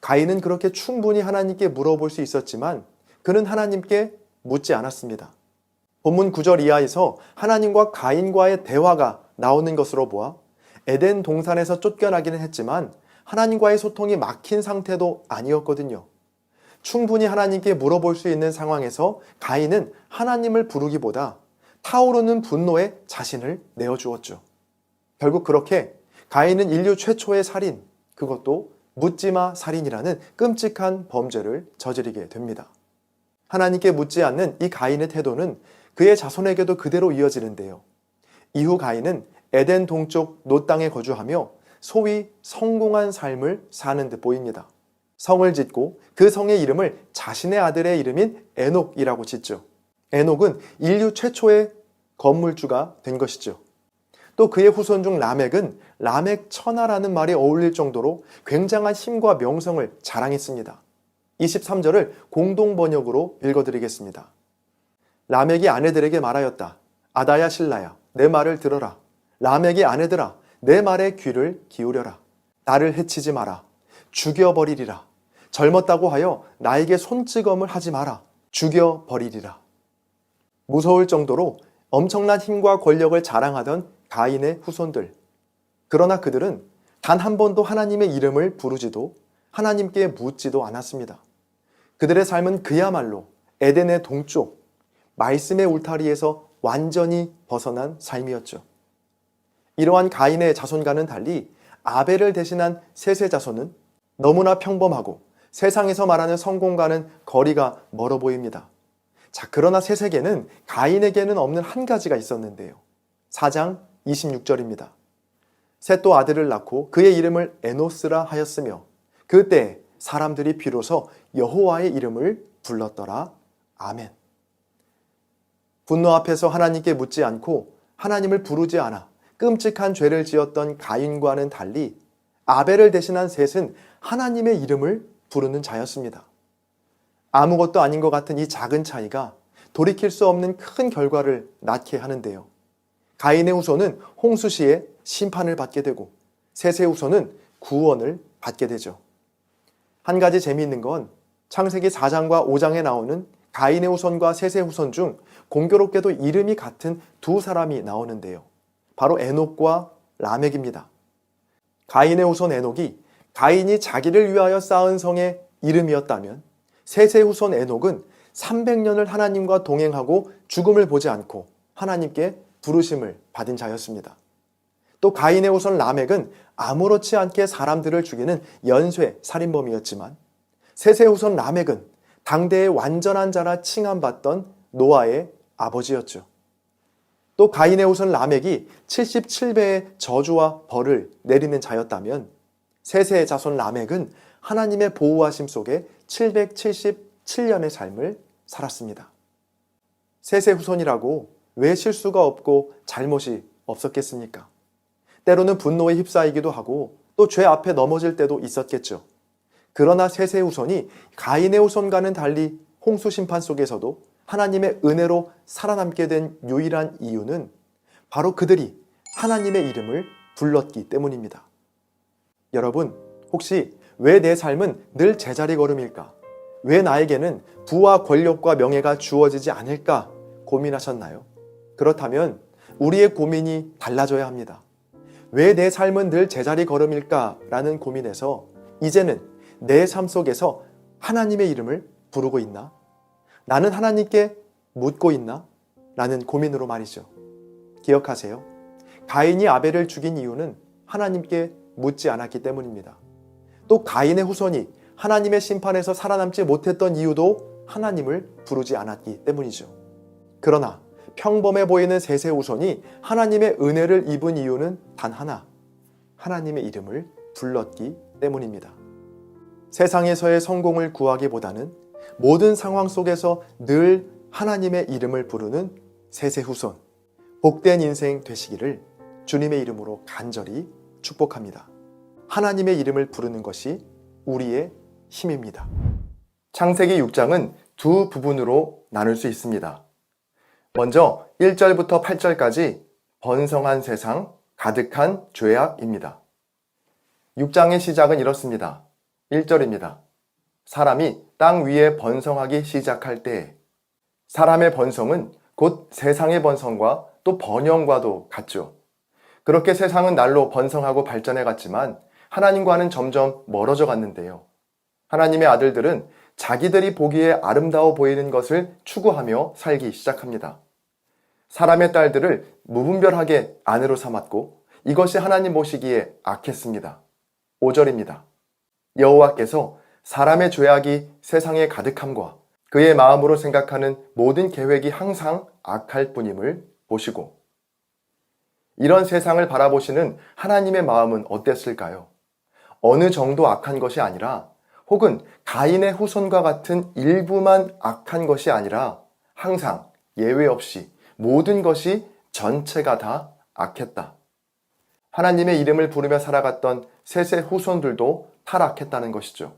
Speaker 1: 가인은 그렇게 충분히 하나님께 물어볼 수 있었지만 그는 하나님께 묻지 않았습니다. 본문 9절 이하에서 하나님과 가인과의 대화가 나오는 것으로 보아 에덴 동산에서 쫓겨나기는 했지만 하나님과의 소통이 막힌 상태도 아니었거든요. 충분히 하나님께 물어볼 수 있는 상황에서 가인은 하나님을 부르기보다 타오르는 분노에 자신을 내어주었죠. 결국 그렇게 가인은 인류 최초의 살인, 그것도 묻지마 살인이라는 끔찍한 범죄를 저지르게 됩니다. 하나님께 묻지 않는 이 가인의 태도는 그의 자손에게도 그대로 이어지는데요. 이후 가인은 에덴 동쪽 놋 땅에 거주하며 소위 성공한 삶을 사는 듯 보입니다. 성을 짓고 그 성의 이름을 자신의 아들의 이름인 에녹이라고 짓죠. 에녹은 인류 최초의 건물주가 된 것이죠. 또 그의 후손 중 라멕은 라멕 천하라는 말이 어울릴 정도로 굉장한 힘과 명성을 자랑했습니다. 23절을 공동 번역으로 읽어드리겠습니다. 라멕이 아내들에게 말하였다. 아다야 실라야, 내 말을 들어라. 라멕의 아내들아, 내 말에 귀를 기울여라. 나를 해치지 마라. 죽여버리리라. 젊었다고 하여 나에게 손찌검을 하지 마라. 죽여버리리라. 무서울 정도로 엄청난 힘과 권력을 자랑하던 가인의 후손들. 그러나 그들은 단 한 번도 하나님의 이름을 부르지도 하나님께 묻지도 않았습니다. 그들의 삶은 그야말로 에덴의 동쪽, 말씀의 울타리에서 완전히 벗어난 삶이었죠. 이러한 가인의 자손과는 달리 아벨을 대신한 셋의 자손은 너무나 평범하고 세상에서 말하는 성공과는 거리가 멀어 보입니다. 자, 그러나 셋에게는 가인에게는 없는 한 가지가 있었는데요. 4장 26절입니다. 셋도 아들을 낳고 그의 이름을 에노스라 하였으며 그때 사람들이 비로소 여호와의 이름을 불렀더라. 아멘. 분노 앞에서 하나님께 묻지 않고 하나님을 부르지 않아 끔찍한 죄를 지었던 가인과는 달리 아벨을 대신한 셋은 하나님의 이름을 부르는 자였습니다. 아무것도 아닌 것 같은 이 작은 차이가 돌이킬 수 없는 큰 결과를 낳게 하는데요. 가인의 후손은 홍수시에 심판을 받게 되고 셋의 후손은 구원을 받게 되죠. 한 가지 재미있는 건 창세기 4장과 5장에 나오는 가인의 후손과 셋의 후손 중 공교롭게도 이름이 같은 두 사람이 나오는데요. 바로 에녹과 라멕입니다. 가인의 후손 에녹이 가인이 자기를 위하여 쌓은 성의 이름이었다면 셋의 후손 에녹은 300년을 하나님과 동행하고 죽음을 보지 않고 하나님께 부르심을 받은 자였습니다. 또 가인의 후손 라멕은 아무렇지 않게 사람들을 죽이는 연쇄 살인범이었지만 셋의 후손 라멕은 당대의 완전한 자라 칭함받던 노아의 아버지였죠. 또 가인의 후손 라멕이 77배의 저주와 벌을 내리는 자였다면 셋의 자손 라멕은 하나님의 보호하심 속에 777년의 삶을 살았습니다. 셋의 후손이라고 왜 실수가 없고 잘못이 없었겠습니까? 때로는 분노에 휩싸이기도 하고 또 죄 앞에 넘어질 때도 있었겠죠. 그러나 셋의 후손이 가인의 후손과는 달리 홍수 심판 속에서도 하나님의 은혜로 살아남게 된 유일한 이유는 바로 그들이 하나님의 이름을 불렀기 때문입니다. 여러분, 혹시 왜 내 삶은 늘 제자리 걸음일까? 왜 나에게는 부와 권력과 명예가 주어지지 않을까 고민하셨나요? 그렇다면 우리의 고민이 달라져야 합니다. 왜 내 삶은 늘 제자리 걸음일까? 라는 고민에서 이제는 내 삶 속에서 하나님의 이름을 부르고 있나? 나는 하나님께 묻고 있나? 라는 고민으로 말이죠. 기억하세요. 가인이 아벨을 죽인 이유는 하나님께 묻지 않았기 때문입니다. 또 가인의 후손이 하나님의 심판에서 살아남지 못했던 이유도 하나님을 부르지 않았기 때문이죠. 그러나 평범해 보이는 셋의 후손이 하나님의 은혜를 입은 이유는 단 하나, 하나님의 이름을 불렀기 때문입니다. 세상에서의 성공을 구하기보다는 모든 상황 속에서 늘 하나님의 이름을 부르는 셋의 후손, 복된 인생 되시기를 주님의 이름으로 간절히 축복합니다. 하나님의 이름을 부르는 것이 우리의 힘입니다. 창세기 6장은 두 부분으로 나눌 수 있습니다. 먼저 1절부터 8절까지 번성한 세상, 가득한 죄악입니다. 6장의 시작은 이렇습니다. 1절입니다. 사람이 땅 위에 번성하기 시작할 때에 사람의 번성은 곧 세상의 번성과 또 번영과도 같죠. 그렇게 세상은 날로 번성하고 발전해 갔지만 하나님과는 점점 멀어져 갔는데요. 하나님의 아들들은 자기들이 보기에 아름다워 보이는 것을 추구하며 살기 시작합니다. 사람의 딸들을 무분별하게 아내로 삼았고 이것이 하나님 보시기에 악했습니다. 5절입니다. 여호와께서 사람의 죄악이 세상에 가득함과 그의 마음으로 생각하는 모든 계획이 항상 악할 뿐임을 보시고 이런 세상을 바라보시는 하나님의 마음은 어땠을까요? 어느 정도 악한 것이 아니라 혹은 가인의 후손과 같은 일부만 악한 것이 아니라 항상 예외 없이 모든 것이 전체가 다 악했다. 하나님의 이름을 부르며 살아갔던 셋의 후손들도 타락했다는 것이죠.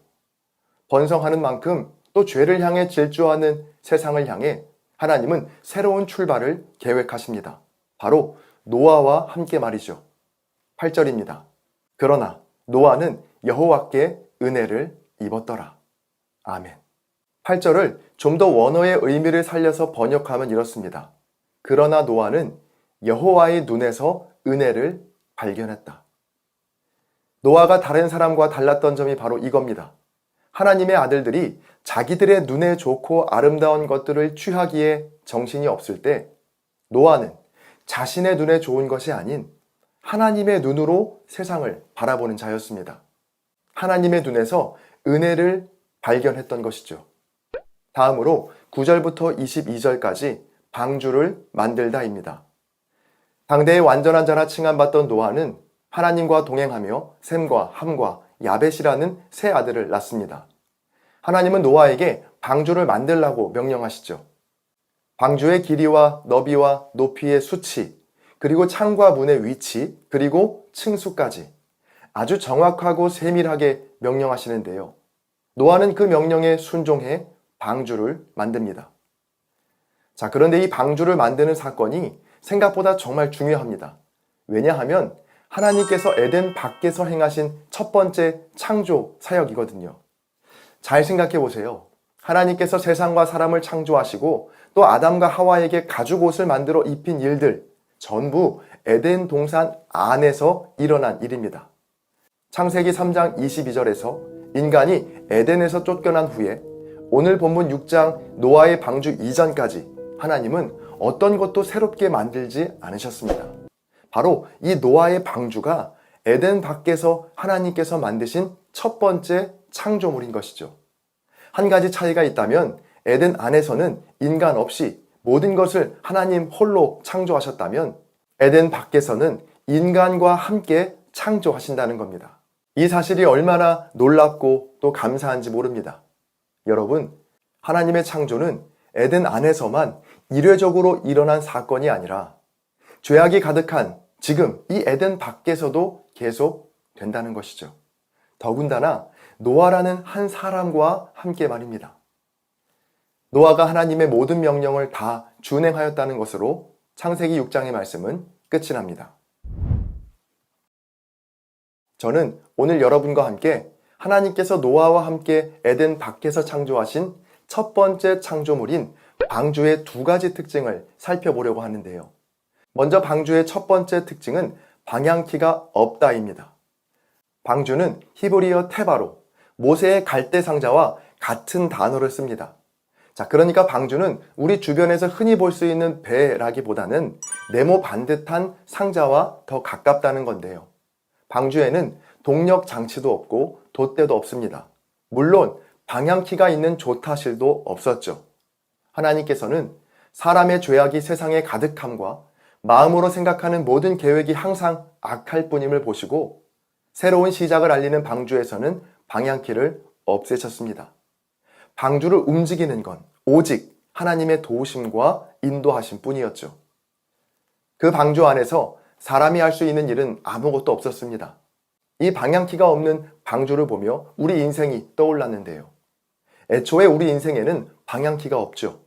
Speaker 1: 번성하는 만큼 또 죄를 향해 질주하는 세상을 향해 하나님은 새로운 출발을 계획하십니다. 바로 노아와 함께 말이죠. 8절입니다. 그러나 노아는 여호와께 은혜를 입었더라. 아멘. 8절을 좀 더 원어의 의미를 살려서 번역하면 이렇습니다. 그러나 노아는 여호와의 눈에서 은혜를 발견했다. 노아가 다른 사람과 달랐던 점이 바로 이겁니다. 하나님의 아들들이 자기들의 눈에 좋고 아름다운 것들을 취하기에 정신이 없을 때 노아는 자신의 눈에 좋은 것이 아닌 하나님의 눈으로 세상을 바라보는 자였습니다. 하나님의 눈에서 은혜를 발견했던 것이죠. 다음으로 9절부터 22절까지 방주를 만들다입니다. 당대의 완전한 자라 칭함받던 노아는 하나님과 동행하며 셈과 함과 야벳이라는 세 아들을 낳습니다. 하나님은 노아에게 방주를 만들라고 명령하시죠. 방주의 길이와 너비와 높이의 수치, 그리고 창과 문의 위치, 그리고 층수까지 아주 정확하고 세밀하게 명령하시는데요. 노아는 그 명령에 순종해 방주를 만듭니다. 자, 그런데 이 방주를 만드는 사건이 생각보다 정말 중요합니다. 왜냐하면 하나님께서 에덴 밖에서 행하신 첫 번째 창조 사역이거든요. 잘 생각해 보세요. 하나님께서 세상과 사람을 창조하시고 또 아담과 하와에게 가죽 옷을 만들어 입힌 일들 전부 에덴 동산 안에서 일어난 일입니다. 창세기 3장 22절에서 인간이 에덴에서 쫓겨난 후에 오늘 본문 6장 노아의 방주 이전까지 하나님은 어떤 것도 새롭게 만들지 않으셨습니다. 바로 이 노아의 방주가 에덴 밖에서 하나님께서 만드신 첫 번째 창조물인 것이죠. 한 가지 차이가 있다면 에덴 안에서는 인간 없이 모든 것을 하나님 홀로 창조하셨다면 에덴 밖에서는 인간과 함께 창조하신다는 겁니다. 이 사실이 얼마나 놀랍고 또 감사한지 모릅니다. 여러분, 하나님의 창조는 에덴 안에서만 이례적으로 일어난 사건이 아니라 죄악이 가득한 지금 이 에덴 밖에서도 계속 된다는 것이죠. 더군다나 노아라는 한 사람과 함께 말입니다. 노아가 하나님의 모든 명령을 다 준행하였다는 것으로 창세기 6장의 말씀은 끝이 납니다. 저는 오늘 여러분과 함께 하나님께서 노아와 함께 에덴 밖에서 창조하신 첫 번째 창조물인 방주의 두 가지 특징을 살펴보려고 하는데요. 먼저 방주의 첫 번째 특징은 방향키가 없다입니다. 방주는 히브리어 테바로 모세의 갈대 상자와 같은 단어를 씁니다. 자, 그러니까 방주는 우리 주변에서 흔히 볼 수 있는 배라기보다는 네모 반듯한 상자와 더 가깝다는 건데요. 방주에는 동력 장치도 없고 돛대도 없습니다. 물론 방향키가 있는 조타실도 없었죠. 하나님께서는 사람의 죄악이 세상에 가득함과 마음으로 생각하는 모든 계획이 항상 악할 뿐임을 보시고 새로운 시작을 알리는 방주에서는 방향키를 없애셨습니다. 방주를 움직이는 건 오직 하나님의 도우심과 인도하심 뿐이었죠. 그 방주 안에서 사람이 할 수 있는 일은 아무것도 없었습니다. 이 방향키가 없는 방주를 보며 우리 인생이 떠올랐는데요. 애초에 우리 인생에는 방향키가 없죠.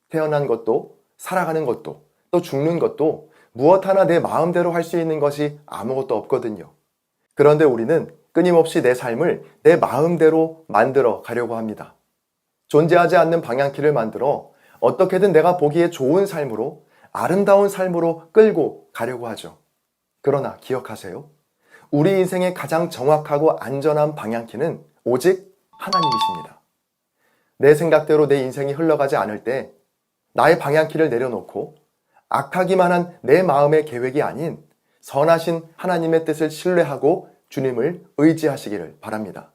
Speaker 1: 태어난 것도, 살아가는 것도, 또 죽는 것도 무엇 하나 내 마음대로 할 수 있는 것이 아무것도 없거든요. 그런데 우리는 끊임없이 내 삶을 내 마음대로 만들어 가려고 합니다. 존재하지 않는 방향키를 만들어 어떻게든 내가 보기에 좋은 삶으로, 아름다운 삶으로 끌고 가려고 하죠. 그러나 기억하세요. 우리 인생의 가장 정확하고 안전한 방향키는 오직 하나님이십니다. 내 생각대로 내 인생이 흘러가지 않을 때 나의 방향키를 내려놓고 악하기만 한 내 마음의 계획이 아닌 선하신 하나님의 뜻을 신뢰하고 주님을 의지하시기를 바랍니다.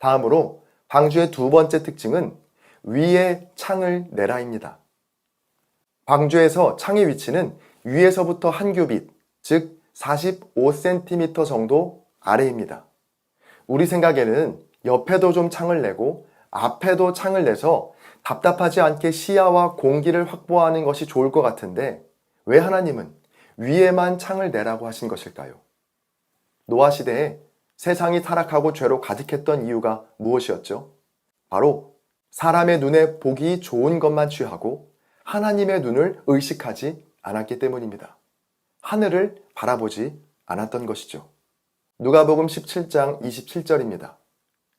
Speaker 1: 다음으로 방주의 두 번째 특징은 위에 창을 내라입니다. 방주에서 창의 위치는 위에서부터 한 규빗, 즉 45cm 정도 아래입니다. 우리 생각에는 옆에도 좀 창을 내고 앞에도 창을 내서 답답하지 않게 시야와 공기를 확보하는 것이 좋을 것 같은데 왜 하나님은 위에만 창을 내라고 하신 것일까요? 노아 시대에 세상이 타락하고 죄로 가득했던 이유가 무엇이었죠? 바로 사람의 눈에 보기 좋은 것만 취하고 하나님의 눈을 의식하지 않았기 때문입니다. 하늘을 바라보지 않았던 것이죠. 누가복음 17장 27절입니다.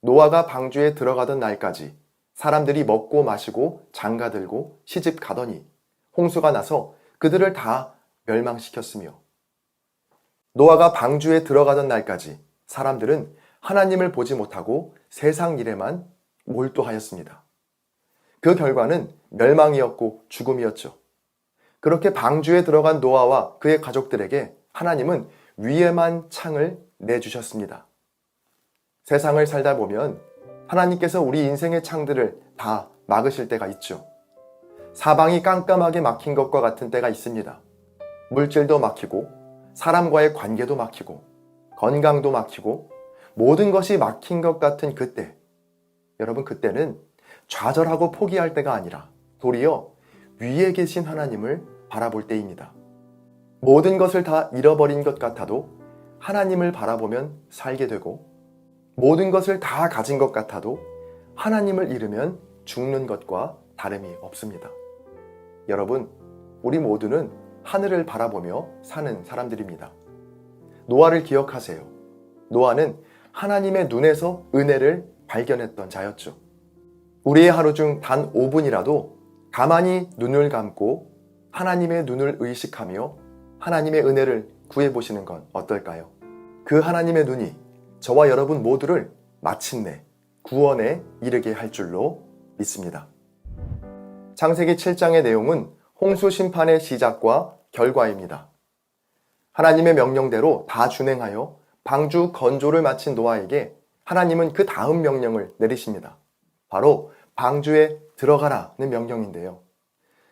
Speaker 1: 노아가 방주에 들어가던 날까지 사람들이 먹고 마시고 장가들고 시집 가더니 홍수가 나서 그들을 다 멸망시켰으며 노아가 방주에 들어가던 날까지 사람들은 하나님을 보지 못하고 세상 일에만 몰두하였습니다. 그 결과는 멸망이었고 죽음이었죠. 그렇게 방주에 들어간 노아와 그의 가족들에게 하나님은 위에만 창을 내주셨습니다. 세상을 살다 보면 하나님께서 우리 인생의 창들을 다 막으실 때가 있죠. 사방이 깜깜하게 막힌 것과 같은 때가 있습니다. 물질도 막히고 사람과의 관계도 막히고 건강도 막히고 모든 것이 막힌 것 같은 그때, 여러분 그때는 좌절하고 포기할 때가 아니라 도리어 위에 계신 하나님을 바라볼 때입니다. 모든 것을 다 잃어버린 것 같아도 하나님을 바라보면 살게 되고 모든 것을 다 가진 것 같아도 하나님을 잃으면 죽는 것과 다름이 없습니다. 여러분, 우리 모두는 하늘을 바라보며 사는 사람들입니다. 노아를 기억하세요. 노아는 하나님의 눈에서 은혜를 발견했던 자였죠. 우리의 하루 중 단 5분이라도 가만히 눈을 감고 하나님의 눈을 의식하며 하나님의 은혜를 구해보시는 건 어떨까요? 그 하나님의 눈이 저와 여러분 모두를 마침내 구원에 이르게 할 줄로 믿습니다. 창세기 7장의 내용은 홍수 심판의 시작과 결과입니다. 하나님의 명령대로 다 준행하여 방주 건조를 마친 노아에게 하나님은 그 다음 명령을 내리십니다. 바로 방주에 들어가라는 명령인데요.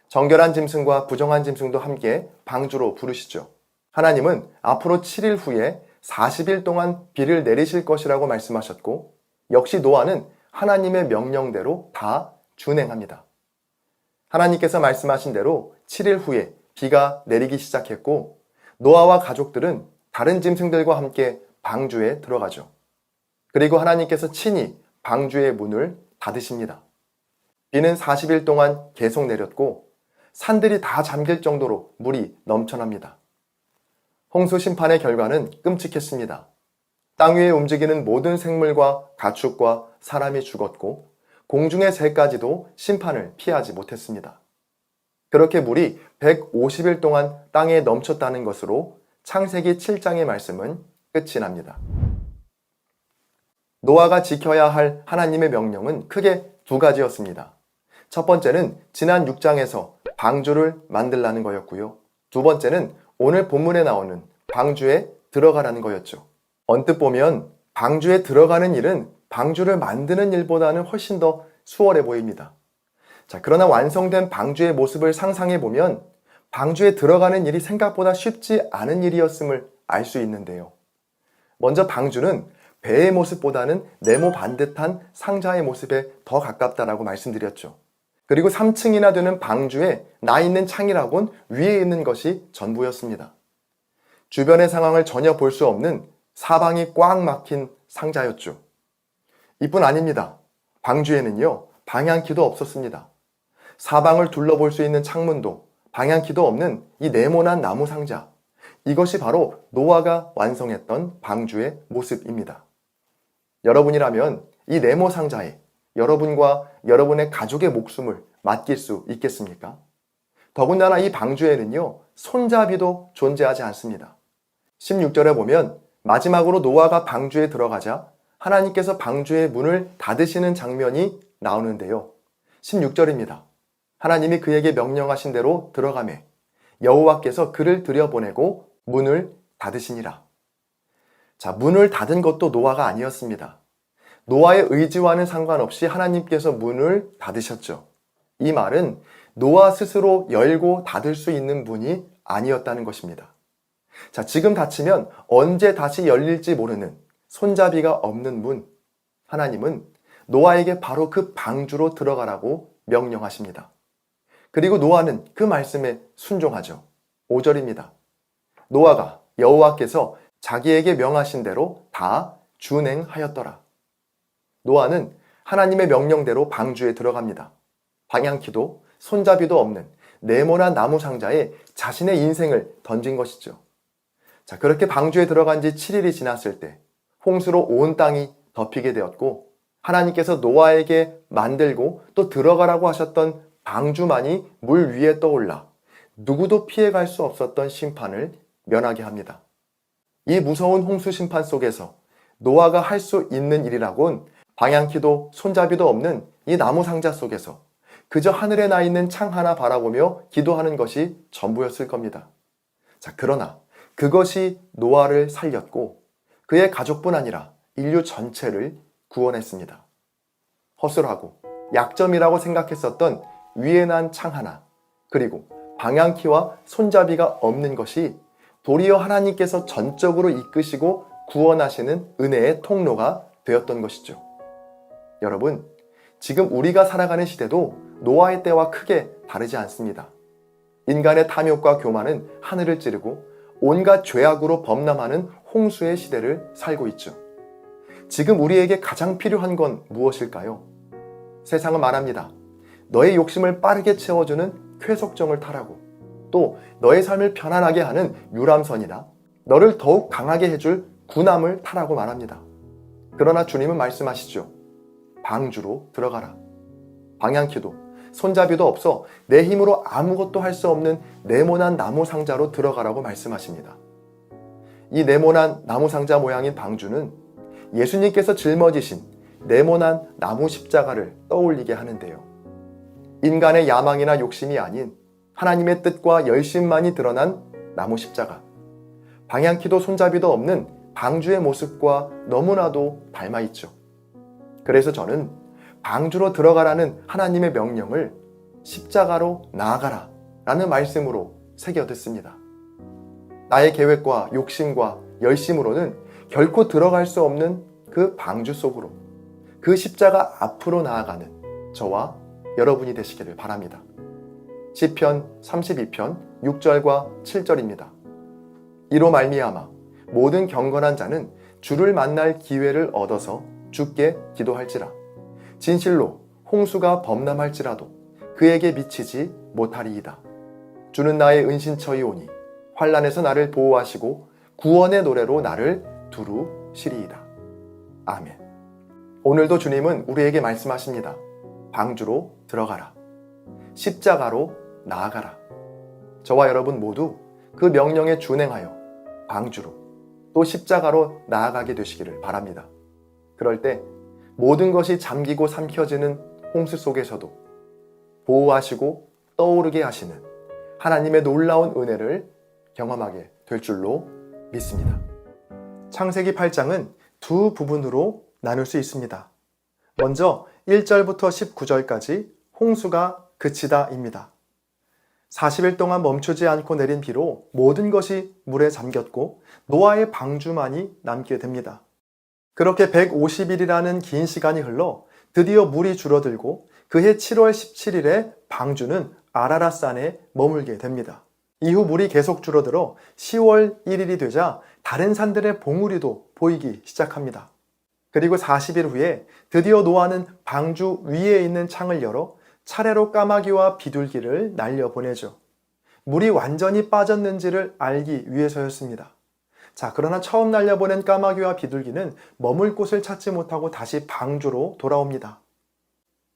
Speaker 1: 정결한 짐승과 부정한 짐승도 함께 방주로 부르시죠. 하나님은 앞으로 7일 후에 40일 동안 비를 내리실 것이라고 말씀하셨고, 역시 노아는 하나님의 명령대로 다 준행합니다. 하나님께서 말씀하신 대로 7일 후에 비가 내리기 시작했고, 노아와 가족들은 다른 짐승들과 함께 방주에 들어가죠. 그리고 하나님께서 친히 방주의 문을 닫으십니다. 비는 40일 동안 계속 내렸고 산들이 다 잠길 정도로 물이 넘쳐납니다. 홍수 심판의 결과는 끔찍했습니다. 땅 위에 움직이는 모든 생물과 가축과 사람이 죽었고 공중의 새까지도 심판을 피하지 못했습니다. 그렇게 물이 150일 동안 땅에 넘쳤다는 것으로 창세기 7장의 말씀은 끝이 납니다. 노아가 지켜야 할 하나님의 명령은 크게 두 가지였습니다. 첫 번째는 지난 6장에서 방주를 만들라는 거였고요. 두 번째는 오늘 본문에 나오는 방주에 들어가라는 거였죠. 언뜻 보면 방주에 들어가는 일은 방주를 만드는 일보다는 훨씬 더 수월해 보입니다. 그러나 완성된 방주의 모습을 상상해 보면 방주에 들어가는 일이 생각보다 쉽지 않은 일이었음을 알 수 있는데요. 먼저 방주는 배의 모습보다는 네모 반듯한 상자의 모습에 더 가깝다라고 말씀드렸죠. 그리고 3층이나 되는 방주에 나 있는 창이라곤 위에 있는 것이 전부였습니다. 주변의 상황을 전혀 볼 수 없는 사방이 꽉 막힌 상자였죠. 이뿐 아닙니다. 방주에는요, 방향키도 없었습니다. 사방을 둘러볼 수 있는 창문도 방향키도 없는 이 네모난 나무 상자, 이것이 바로 노아가 완성했던 방주의 모습입니다. 여러분이라면 이 네모 상자에 여러분과 여러분의 가족의 목숨을 맡길 수 있겠습니까? 더군다나 이 방주에는요, 손잡이도 존재하지 않습니다. 16절에 보면 마지막으로 노아가 방주에 들어가자 하나님께서 방주의 문을 닫으시는 장면이 나오는데요. 16절입니다. 하나님이 그에게 명령하신 대로 들어가매 여호와께서 그를 들여보내고 문을 닫으시니라. 문을 닫은 것도 노아가 아니었습니다. 노아의 의지와는 상관없이 하나님께서 문을 닫으셨죠. 이 말은 노아 스스로 열고 닫을 수 있는 문이 아니었다는 것입니다. 지금 닫히면 언제 다시 열릴지 모르는 손잡이가 없는 문, 하나님은 노아에게 바로 그 방주로 들어가라고 명령하십니다. 그리고 노아는 그 말씀에 순종하죠. 5절입니다. 노아가 여호와께서 자기에게 명하신 대로 다 준행하였더라. 노아는 하나님의 명령대로 방주에 들어갑니다. 방향키도 손잡이도 없는 네모난 나무 상자에 자신의 인생을 던진 것이죠. 그렇게 방주에 들어간 지 7일이 지났을 때 홍수로 온 땅이 덮이게 되었고 하나님께서 노아에게 만들고 또 들어가라고 하셨던 방주만이 물 위에 떠올라 누구도 피해갈 수 없었던 심판을 면하게 합니다. 이 무서운 홍수 심판 속에서 노아가 할 수 있는 일이라곤 방향키도 손잡이도 없는 이 나무 상자 속에서 그저 하늘에 나 있는 창 하나 바라보며 기도하는 것이 전부였을 겁니다. 그러나 그것이 노아를 살렸고 그의 가족뿐 아니라 인류 전체를 구원했습니다. 허술하고 약점이라고 생각했었던 위에 난 창 하나, 그리고 방향키와 손잡이가 없는 것이 도리어 하나님께서 전적으로 이끄시고 구원하시는 은혜의 통로가 되었던 것이죠. 여러분, 지금 우리가 살아가는 시대도 노아의 때와 크게 다르지 않습니다. 인간의 탐욕과 교만은 하늘을 찌르고 온갖 죄악으로 범람하는 홍수의 시대를 살고 있죠. 지금 우리에게 가장 필요한 건 무엇일까요? 세상은 말합니다. 너의 욕심을 빠르게 채워주는 쾌속정을 타라고, 또 너의 삶을 편안하게 하는 유람선이나 너를 더욱 강하게 해줄 군함을 타라고 말합니다. 그러나 주님은 말씀하시죠. 방주로 들어가라. 방향키도 손잡이도 없어 내 힘으로 아무것도 할 수 없는 네모난 나무 상자로 들어가라고 말씀하십니다. 이 네모난 나무 상자 모양인 방주는 예수님께서 짊어지신 네모난 나무 십자가를 떠올리게 하는데요. 인간의 야망이나 욕심이 아닌 하나님의 뜻과 열심만이 드러난 나무 십자가. 방향키도 손잡이도 없는 방주의 모습과 너무나도 닮아 있죠. 그래서 저는 방주로 들어가라는 하나님의 명령을 십자가로 나아가라 라는 말씀으로 새겨 듣습니다. 나의 계획과 욕심과 열심으로는 결코 들어갈 수 없는 그 방주 속으로, 그 십자가 앞으로 나아가는 저와 여러분이 되시기를 바랍니다. 시편 32편 6절과 7절입니다. 이로 말미암아 모든 경건한 자는 주를 만날 기회를 얻어서 주께 기도할지라. 진실로 홍수가 범람할지라도 그에게 미치지 못하리이다. 주는 나의 은신처이오니 환난에서 나를 보호하시고 구원의 노래로 나를 두루시리이다. 아멘. 오늘도 주님은 우리에게 말씀하십니다. 방주로 들어가라. 십자가로 나아가라. 저와 여러분 모두 그 명령에 준행하여 방주로 또 십자가로 나아가게 되시기를 바랍니다. 그럴 때 모든 것이 잠기고 삼켜지는 홍수 속에서도 보호하시고 떠오르게 하시는 하나님의 놀라운 은혜를 경험하게 될 줄로 믿습니다. 창세기 8장은 두 부분으로 나눌 수 있습니다. 먼저 1절부터 19절까지 홍수가 그치다입니다. 40일 동안 멈추지 않고 내린 비로 모든 것이 물에 잠겼고 노아의 방주만이 남게 됩니다. 그렇게 150일이라는 긴 시간이 흘러 드디어 물이 줄어들고 그해 7월 17일에 방주는 아라랏산에 머물게 됩니다. 이후 물이 계속 줄어들어 10월 1일이 되자 다른 산들의 봉우리도 보이기 시작합니다. 그리고 40일 후에 드디어 노아는 방주 위에 있는 창을 열어 차례로 까마귀와 비둘기를 날려보내죠. 물이 완전히 빠졌는지를 알기 위해서였습니다. 자, 그러나 처음 날려보낸 까마귀와 비둘기는 머물 곳을 찾지 못하고 다시 방주로 돌아옵니다.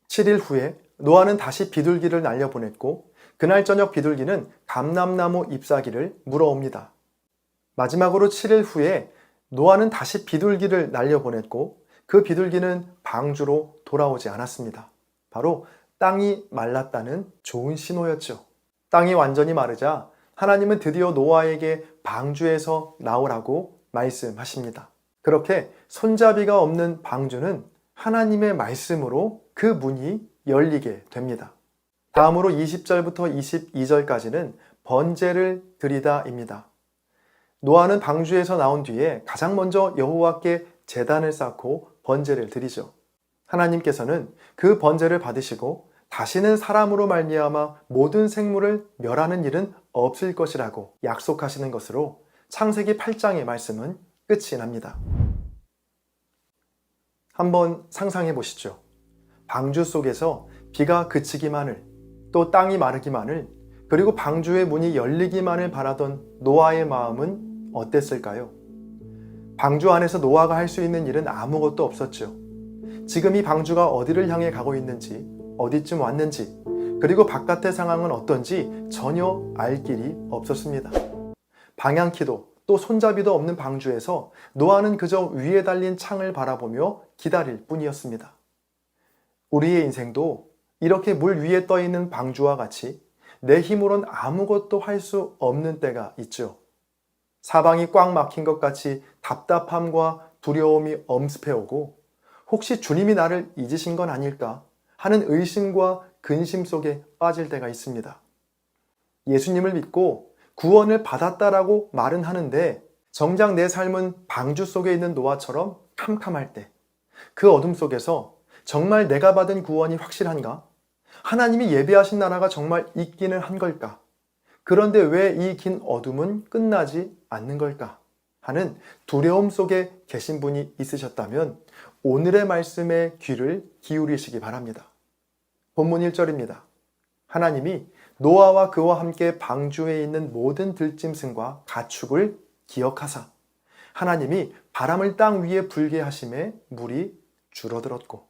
Speaker 1: 7일 후에 노아는 다시 비둘기를 날려보냈고 그날 저녁 비둘기는 감람나무 잎사귀를 물어옵니다. 마지막으로 7일 후에 노아는 다시 비둘기를 날려보냈고 그 비둘기는 방주로 돌아오지 않았습니다. 바로 땅이 말랐다는 좋은 신호였죠. 땅이 완전히 마르자 하나님은 드디어 노아에게 방주에서 나오라고 말씀하십니다. 그렇게 손잡이가 없는 방주는 하나님의 말씀으로 그 문이 열리게 됩니다. 다음으로 20절부터 22절까지는 번제를 드리다입니다. 노아는 방주에서 나온 뒤에 가장 먼저 여호와께 제단을 쌓고 번제를 드리죠. 하나님께서는 그 번제를 받으시고 다시는 사람으로 말미암아 모든 생물을 멸하는 일은 없을 것이라고 약속하시는 것으로 창세기 8장의 말씀은 끝이 납니다. 한번 상상해 보시죠. 방주 속에서 비가 그치기만을, 또 땅이 마르기만을, 그리고 방주의 문이 열리기만을 바라던 노아의 마음은 어땠을까요? 방주 안에서 노아가 할 수 있는 일은 아무것도 없었죠. 지금 이 방주가 어디를 향해 가고 있는지, 어디쯤 왔는지, 그리고 바깥의 상황은 어떤지 전혀 알 길이 없었습니다. 방향키도 또 손잡이도 없는 방주에서 노아는 그저 위에 달린 창을 바라보며 기다릴 뿐이었습니다. 우리의 인생도 이렇게 물 위에 떠 있는 방주와 같이 내 힘으론 아무것도 할 수 없는 때가 있죠. 사방이 꽉 막힌 것 같이 답답함과 두려움이 엄습해오고 혹시 주님이 나를 잊으신 건 아닐까 하는 의심과 근심 속에 빠질 때가 있습니다. 예수님을 믿고 구원을 받았다라고 말은 하는데 정작 내 삶은 방주 속에 있는 노아처럼 캄캄할 때, 그 어둠 속에서 정말 내가 받은 구원이 확실한가? 하나님이 예비하신 나라가 정말 있기는 한 걸까? 그런데 왜 이 긴 어둠은 끝나지 않는 걸까? 하는 두려움 속에 계신 분이 있으셨다면 오늘의 말씀에 귀를 기울이시기 바랍니다. 본문 1절입니다. 하나님이 노아와 그와 함께 방주에 있는 모든 들짐승과 가축을 기억하사 하나님이 바람을 땅 위에 불게 하심에 물이 줄어들었고,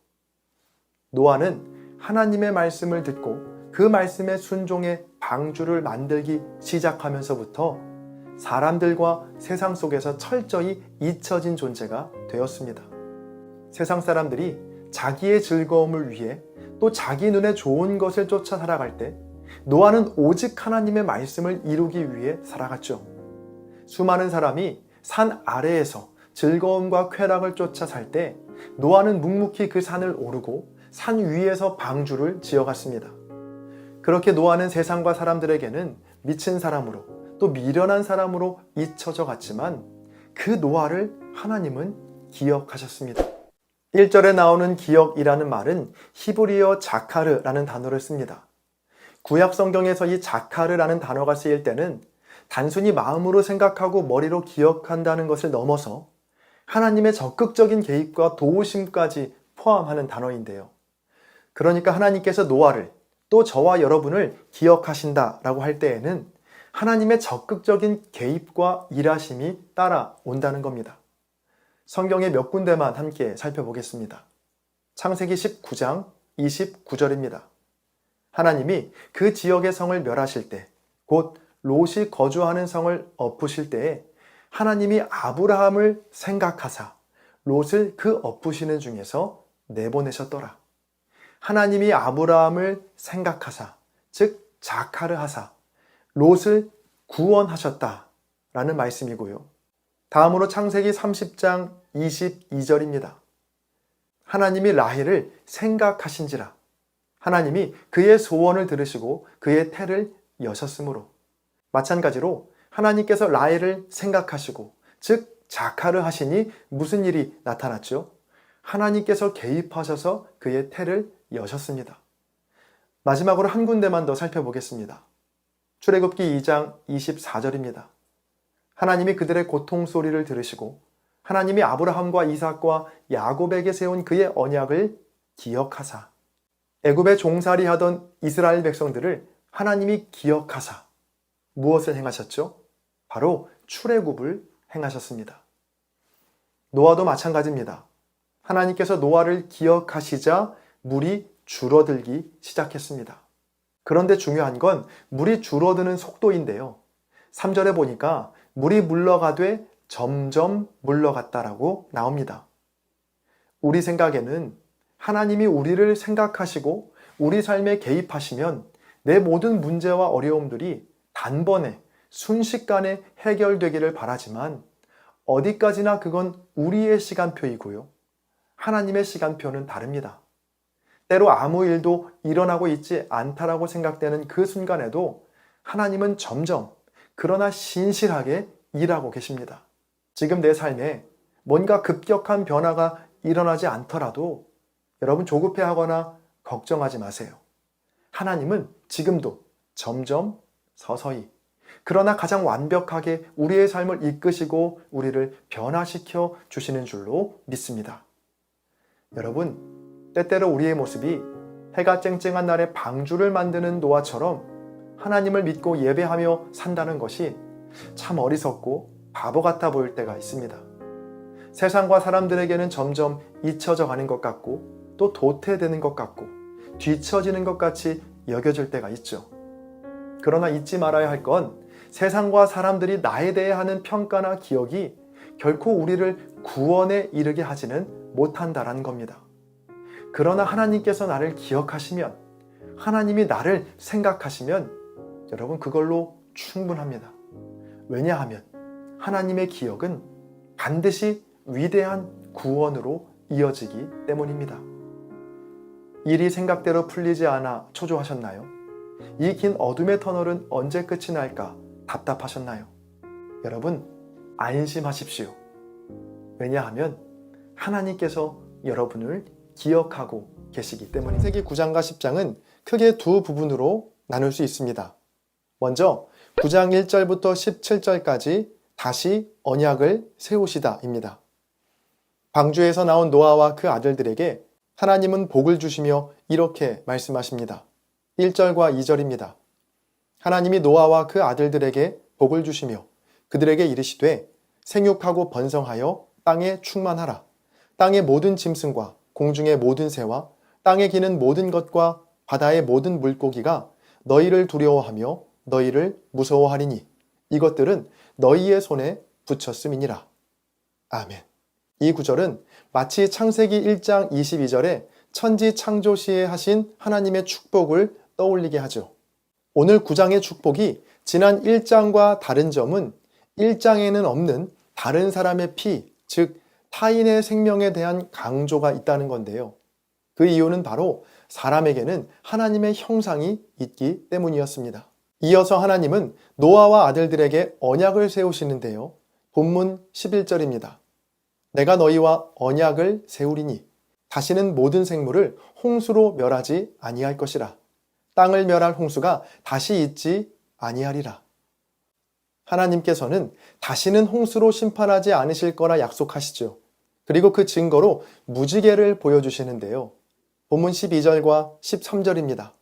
Speaker 1: 노아는 하나님의 말씀을 듣고 그 말씀에 순종해 방주를 만들기 시작하면서부터 사람들과 세상 속에서 철저히 잊혀진 존재가 되었습니다. 세상 사람들이 자기의 즐거움을 위해 또 자기 눈에 좋은 것을 쫓아 살아갈 때 노아는 오직 하나님의 말씀을 이루기 위해 살아갔죠. 수많은 사람이 산 아래에서 즐거움과 쾌락을 쫓아 살 때 노아는 묵묵히 그 산을 오르고 산 위에서 방주를 지어갔습니다. 그렇게 노아는 세상과 사람들에게는 미친 사람으로 또 미련한 사람으로 잊혀져 갔지만 그 노아를 하나님은 기억하셨습니다. 1절에 나오는 기억이라는 말은 히브리어 자카르라는 단어를 씁니다. 구약 성경에서 이 자카르라는 단어가 쓰일 때는 단순히 마음으로 생각하고 머리로 기억한다는 것을 넘어서 하나님의 적극적인 개입과 도우심까지 포함하는 단어인데요. 그러니까 하나님께서 노아를 또 저와 여러분을 기억하신다라고 할 때에는 하나님의 적극적인 개입과 일하심이 따라온다는 겁니다. 성경의 몇 군데만 함께 살펴보겠습니다. 창세기 19장 29절입니다. 하나님이 그 지역의 성을 멸하실 때, 곧 롯이 거주하는 성을 엎으실 때에 하나님이 아브라함을 생각하사 롯을 그 엎으시는 중에서 내보내셨더라. 하나님이 아브라함을 생각하사, 즉 자카르 하사, 롯을 구원하셨다라는 말씀이고요. 다음으로 창세기 30장 22절입니다. 하나님이 라헬을 생각하신지라. 하나님이 그의 소원을 들으시고 그의 태를 여셨으므로. 마찬가지로 하나님께서 라헬을 생각하시고 즉 자카르 하시니 무슨 일이 나타났죠? 하나님께서 개입하셔서 그의 태를 여셨습니다. 마지막으로 한 군데만 더 살펴보겠습니다. 출애굽기 2장 24절입니다. 하나님이 그들의 고통 소리를 들으시고 하나님이 아브라함과 이삭과 야곱에게 세운 그의 언약을 기억하사 애굽에 종살이하던 이스라엘 백성들을 하나님이 기억하사 무엇을 행하셨죠? 바로 출애굽을 행하셨습니다. 노아도 마찬가지입니다. 하나님께서 노아를 기억하시자 물이 줄어들기 시작했습니다. 그런데 중요한 건 물이 줄어드는 속도인데요. 3절에 보니까 물이 물러가되 점점 물러갔다라고 나옵니다. 우리 생각에는 하나님이 우리를 생각하시고 우리 삶에 개입하시면 내 모든 문제와 어려움들이 단번에 순식간에 해결되기를 바라지만 어디까지나 그건 우리의 시간표이고요. 하나님의 시간표는 다릅니다. 때로 아무 일도 일어나고 있지 않다라고 생각되는 그 순간에도 하나님은 점점 그러나 신실하게 일하고 계십니다. 지금 내 삶에 뭔가 급격한 변화가 일어나지 않더라도 여러분 조급해하거나 걱정하지 마세요. 하나님은 지금도 점점 서서히 그러나 가장 완벽하게 우리의 삶을 이끄시고 우리를 변화시켜 주시는 줄로 믿습니다. 여러분, 때때로 우리의 모습이 해가 쨍쨍한 날에 방주를 만드는 노아처럼 하나님을 믿고 예배하며 산다는 것이 참 어리석고 바보 같아 보일 때가 있습니다. 세상과 사람들에게는 점점 잊혀져 가는 것 같고 또 도태되는 것 같고 뒤처지는 것 같이 여겨질 때가 있죠. 그러나 잊지 말아야 할 건 세상과 사람들이 나에 대해 하는 평가나 기억이 결코 우리를 구원에 이르게 하지는 못한다라는 겁니다. 그러나 하나님께서 나를 기억하시면, 하나님이 나를 생각하시면 여러분 그걸로 충분합니다. 왜냐하면 하나님의 기억은 반드시 위대한 구원으로 이어지기 때문입니다. 일이 생각대로 풀리지 않아 초조하셨나요? 이 긴 어둠의 터널은 언제 끝이 날까 답답하셨나요? 여러분, 안심하십시오. 왜냐하면 하나님께서 여러분을 기억하고 계시기 때문입니다. 창세기 9장과 10장은 크게 두 부분으로 나눌 수 있습니다. 먼저 9장 1절부터 17절까지 다시 언약을 세우시다입니다. 방주에서 나온 노아와 그 아들들에게 하나님은 복을 주시며 이렇게 말씀하십니다. 1절과 2절입니다. 하나님이 노아와 그 아들들에게 복을 주시며 그들에게 이르시되 생육하고 번성하여 땅에 충만하라. 땅의 모든 짐승과 공중의 모든 새와 땅에 기는 모든 것과 바다의 모든 물고기가 너희를 두려워하며 너희를 무서워하리니 이것들은 너희의 손에 붙였음이니라. 아멘. 이 구절은 마치 창세기 1장 22절에 천지 창조 시에 하신 하나님의 축복을 떠올리게 하죠. 오늘 9장의 축복이 지난 1장과 다른 점은 1장에는 없는 다른 사람의 피, 즉 타인의 생명에 대한 강조가 있다는 건데요. 그 이유는 바로 사람에게는 하나님의 형상이 있기 때문이었습니다. 이어서 하나님은 노아와 아들들에게 언약을 세우시는데요. 본문 11절입니다. 내가 너희와 언약을 세우리니 다시는 모든 생물을 홍수로 멸하지 아니할 것이라. 땅을 멸할 홍수가 다시 있지 아니하리라. 하나님께서는 다시는 홍수로 심판하지 않으실 거라 약속하시죠. 그리고 그 증거로 무지개를 보여주시는데요. 본문 12절과 13절입니다.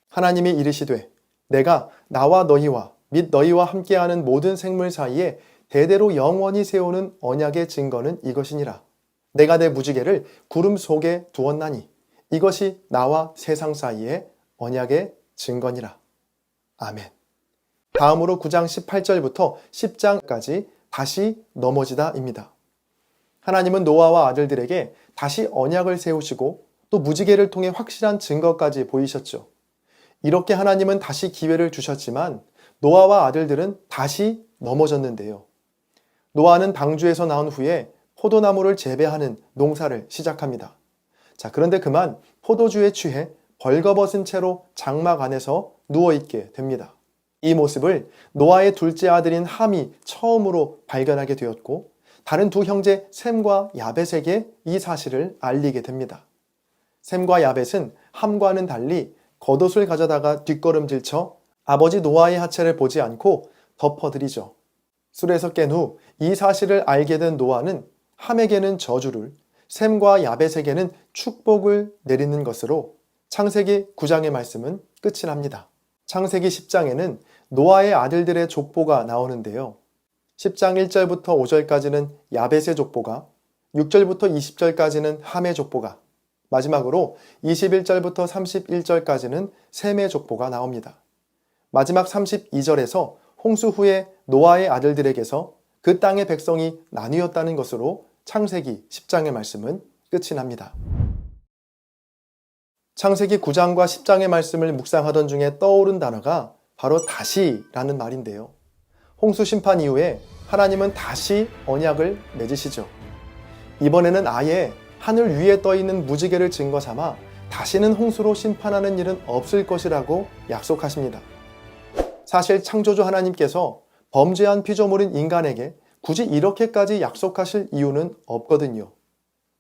Speaker 1: 하나님이 이르시되 내가 나와 너희와 및 너희와 함께하는 모든 생물 사이에 대대로 영원히 세우는 언약의 증거는 이것이니라. 내가 내 무지개를 구름 속에 두었나니 이것이 나와 세상 사이에 언약의 증거니라. 아멘. 다음으로 9장 18절부터 10장까지 다시 넘어지다입니다. 하나님은 노아와 아들들에게 다시 언약을 세우시고 또 무지개를 통해 확실한 증거까지 보이셨죠. 이렇게 하나님은 다시 기회를 주셨지만 노아와 아들들은 다시 넘어졌는데요. 노아는 방주에서 나온 후에 포도나무를 재배하는 농사를 시작합니다. 그런데 그만 포도주에 취해 벌거벗은 채로 장막 안에서 누워있게 됩니다. 이 모습을 노아의 둘째 아들인 함이 처음으로 발견하게 되었고 다른 두 형제 셈과 야벳에게 이 사실을 알리게 됩니다. 셈과 야벳은 함과는 달리 겉옷을 가져다가 뒷걸음질쳐 아버지 노아의 하체를 보지 않고 덮어드리죠. 술에서 깬 후 이 사실을 알게 된 노아는 함에게는 저주를, 셈과 야벳에게는 축복을 내리는 것으로 창세기 9장의 말씀은 끝이 납니다. 창세기 10장에는 노아의 아들들의 족보가 나오는데요. 10장 1절부터 5절까지는 야벳의 족보가, 6절부터 20절까지는 함의 족보가, 마지막으로 21절부터 31절까지는 셈의 족보가 나옵니다. 마지막 32절에서 홍수 후에 노아의 아들들에게서 그 땅의 백성이 나뉘었다는 것으로 창세기 10장의 말씀은 끝이 납니다. 창세기 9장과 10장의 말씀을 묵상하던 중에 떠오른 단어가 바로 다시라는 말인데요. 홍수 심판 이후에 하나님은 다시 언약을 맺으시죠. 이번에는 아예 하늘 위에 떠있는 무지개를 증거 삼아 다시는 홍수로 심판하는 일은 없을 것이라고 약속하십니다. 사실 창조주 하나님께서 범죄한 피조물인 인간에게 굳이 이렇게까지 약속하실 이유는 없거든요.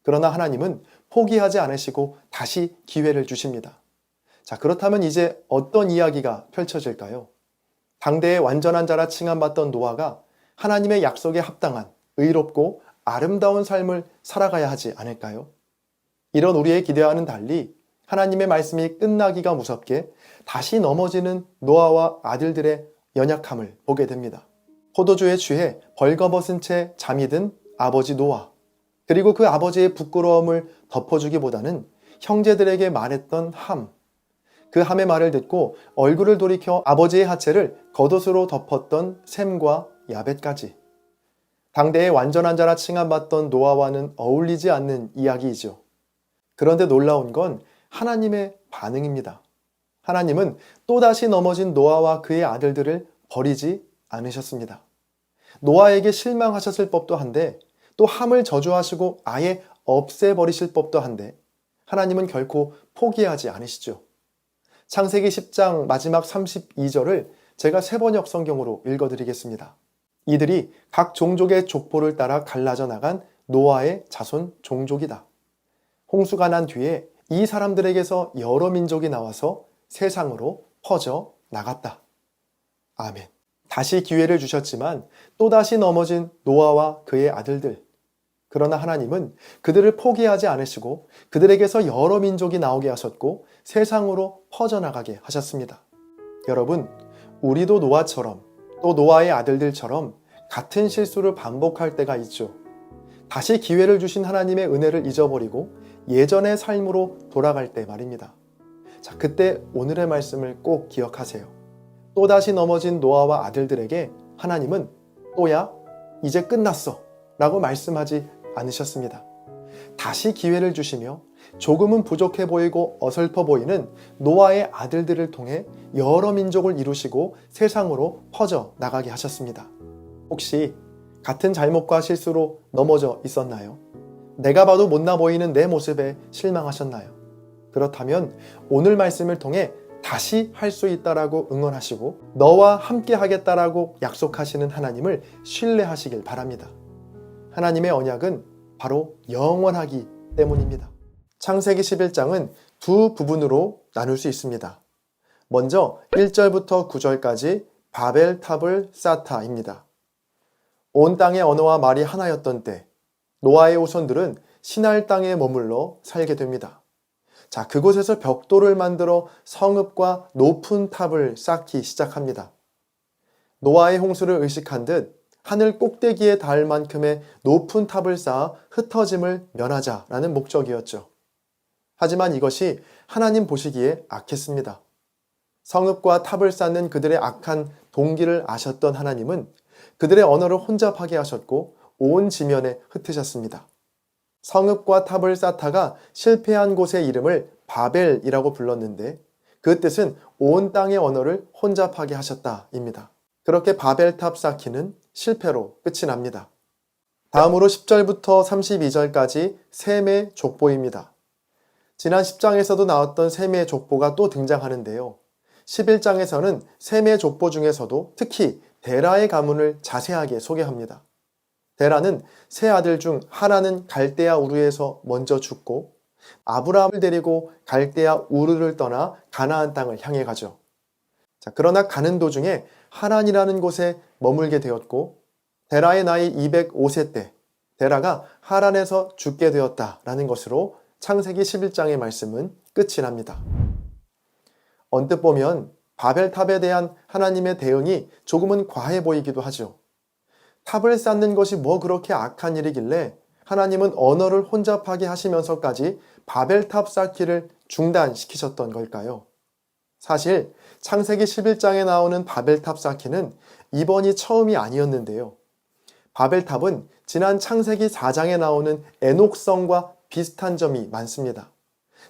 Speaker 1: 그러나 하나님은 포기하지 않으시고 다시 기회를 주십니다. 그렇다면 이제 어떤 이야기가 펼쳐질까요? 당대의 완전한 자라 칭함받던 노아가 하나님의 약속에 합당한 의롭고 아름다운 삶을 살아가야 하지 않을까요? 이런 우리의 기대와는 달리 하나님의 말씀이 끝나기가 무섭게 다시 넘어지는 노아와 아들들의 연약함을 보게 됩니다. 포도주에 취해 벌거벗은 채 잠이 든 아버지 노아, 그리고 그 아버지의 부끄러움을 덮어주기보다는 형제들에게 말했던 함, 그 함의 말을 듣고 얼굴을 돌이켜 아버지의 하체를 겉옷으로 덮었던 셈과 야벳까지. 당대의 완전한 자라 칭함받던 노아와는 어울리지 않는 이야기이죠. 그런데 놀라운 건 하나님의 반응입니다. 하나님은 또다시 넘어진 노아와 그의 아들들을 버리지 않으셨습니다. 노아에게 실망하셨을 법도 한데 또 함을 저주하시고 아예 없애버리실 법도 한데 하나님은 결코 포기하지 않으시죠. 창세기 10장 마지막 32절을 제가 세번역 성경으로 읽어드리겠습니다. 이들이 각 종족의 족보를 따라 갈라져 나간 노아의 자손 종족이다. 홍수가 난 뒤에 이 사람들에게서 여러 민족이 나와서 세상으로 퍼져 나갔다. 아멘. 다시 기회를 주셨지만 또다시 넘어진 노아와 그의 아들들. 그러나 하나님은 그들을 포기하지 않으시고 그들에게서 여러 민족이 나오게 하셨고 세상으로 퍼져나가게 하셨습니다. 여러분, 우리도 노아처럼 또 노아의 아들들처럼 같은 실수를 반복할 때가 있죠. 다시 기회를 주신 하나님의 은혜를 잊어버리고 예전의 삶으로 돌아갈 때 말입니다. 그때 오늘의 말씀을 꼭 기억하세요. 또다시 넘어진 노아와 아들들에게 하나님은 또야 이제 끝났어 라고 말씀하지 않으셨습니다. 다시 기회를 주시며 조금은 부족해 보이고 어설퍼 보이는 노아의 아들들을 통해 여러 민족을 이루시고 세상으로 퍼져 나가게 하셨습니다. 혹시 같은 잘못과 실수로 넘어져 있었나요? 내가 봐도 못나 보이는 내 모습에 실망하셨나요? 그렇다면 오늘 말씀을 통해 다시 할 수 있다라고 응원하시고 너와 함께 하겠다라고 약속하시는 하나님을 신뢰하시길 바랍니다. 하나님의 언약은 바로 영원하기 때문입니다. 창세기 11장은 두 부분으로 나눌 수 있습니다. 먼저 1절부터 9절까지 바벨탑을 쌓다입니다. 온 땅의 언어와 말이 하나였던 때 노아의 후손들은 시날 땅에 머물러 살게 됩니다. 자, 그곳에서 벽돌을 만들어 성읍과 높은 탑을 쌓기 시작합니다. 노아의 홍수를 의식한 듯 하늘 꼭대기에 닿을 만큼의 높은 탑을 쌓아 흩어짐을 면하자라는 목적이었죠. 하지만 이것이 하나님 보시기에 악했습니다. 성읍과 탑을 쌓는 그들의 악한 동기를 아셨던 하나님은 그들의 언어를 혼잡하게 하셨고 온 지면에 흩으셨습니다. 성읍과 탑을 쌓다가 실패한 곳의 이름을 바벨이라고 불렀는데 그 뜻은 온 땅의 언어를 혼잡하게 하셨다입니다. 그렇게 바벨탑 쌓기는 실패로 끝이 납니다. 다음으로 10절부터 32절까지 셈의 족보입니다. 지난 10장에서도 나왔던 셈의 족보가 또 등장하는데요. 11장에서는 셈의 족보 중에서도 특히 데라의 가문을 자세하게 소개합니다. 데라는 세 아들 중 하나는 갈대아 우르에서 먼저 죽고 아브라함을 데리고 갈대아 우르를 떠나 가나안 땅을 향해 가죠. 자, 그러나 가는 도중에 하란이라는 곳에 머물게 되었고 데라의 나이 205세 때 데라가 하란에서 죽게 되었다라는 것으로 창세기 11장의 말씀은 끝이 납니다. 언뜻 보면 바벨탑에 대한 하나님의 대응이 조금은 과해 보이기도 하죠. 탑을 쌓는 것이 뭐 그렇게 악한 일이길래 하나님은 언어를 혼잡하게 하시면서까지 바벨탑 쌓기를 중단시키셨던 걸까요? 사실 창세기 11장에 나오는 바벨탑 쌓기는 이번이 처음이 아니었는데요. 바벨탑은 지난 창세기 4장에 나오는 에녹성과 비슷한 점이 많습니다.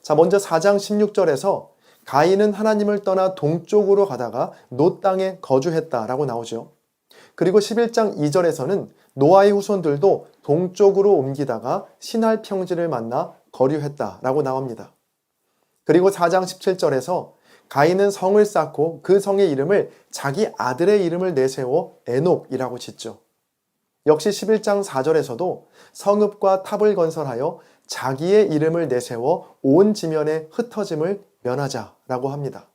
Speaker 1: 자, 먼저 4장 16절에서 가인은 하나님을 떠나 동쪽으로 가다가 노 땅에 거주했다라고 나오죠. 그리고 11장 2절에서는 노아의 후손들도 동쪽으로 옮기다가 시날 평지를 만나 거류했다라고 나옵니다. 그리고 4장 17절에서 가인은 성을 쌓고 그 성의 이름을 자기 아들의 이름을 내세워 에녹이라고 짓죠. 역시 11장 4절에서도 성읍과 탑을 건설하여 자기의 이름을 내세워 온 지면에 흩어짐을 면하자라고 합니다.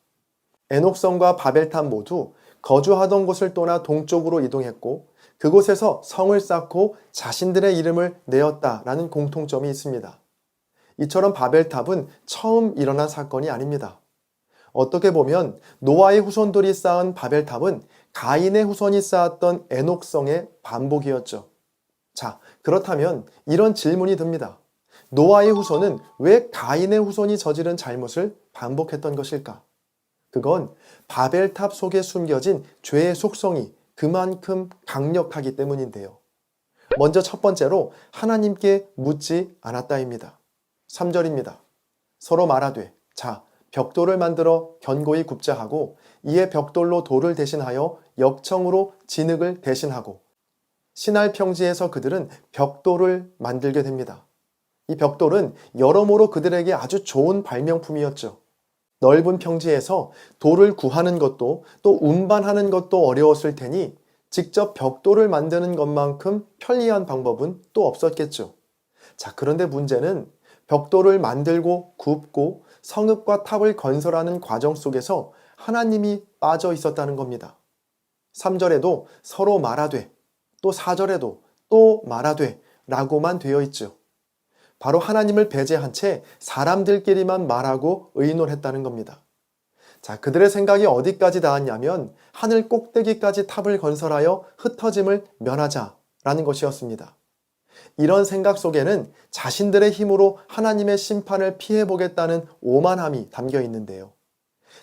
Speaker 1: 에녹성과 바벨탑 모두 거주하던 곳을 떠나 동쪽으로 이동했고 그곳에서 성을 쌓고 자신들의 이름을 내었다라는 공통점이 있습니다. 이처럼 바벨탑은 처음 일어난 사건이 아닙니다. 어떻게 보면 노아의 후손들이 쌓은 바벨탑은 가인의 후손이 쌓았던 에녹성의 반복이었죠. 자, 그렇다면 이런 질문이 듭니다. 노아의 후손은 왜 가인의 후손이 저지른 잘못을 반복했던 것일까? 그건 바벨탑 속에 숨겨진 죄의 속성이 그만큼 강력하기 때문인데요. 먼저 첫 번째로 하나님께 묻지 않았다입니다. 3절입니다. 서로 말하되 자, 벽돌을 만들어 견고히 굽자 하고 이에 벽돌로 돌을 대신하여 역청으로 진흙을 대신하고 시날 평지에서 그들은 벽돌을 만들게 됩니다. 이 벽돌은 여러모로 그들에게 아주 좋은 발명품이었죠. 넓은 평지에서 돌을 구하는 것도 또 운반하는 것도 어려웠을 테니 직접 벽돌을 만드는 것만큼 편리한 방법은 또 없었겠죠. 자, 그런데 문제는 벽돌을 만들고 굽고 성읍과 탑을 건설하는 과정 속에서 하나님이 빠져 있었다는 겁니다. 3절에도 서로 말하되 또 4절에도 또 말하되 라고만 되어 있죠. 바로 하나님을 배제한 채 사람들끼리만 말하고 의논했다는 겁니다. 자, 그들의 생각이 어디까지 닿았냐면 하늘 꼭대기까지 탑을 건설하여 흩어짐을 면하자라는 것이었습니다. 이런 생각 속에는 자신들의 힘으로 하나님의 심판을 피해보겠다는 오만함이 담겨 있는데요.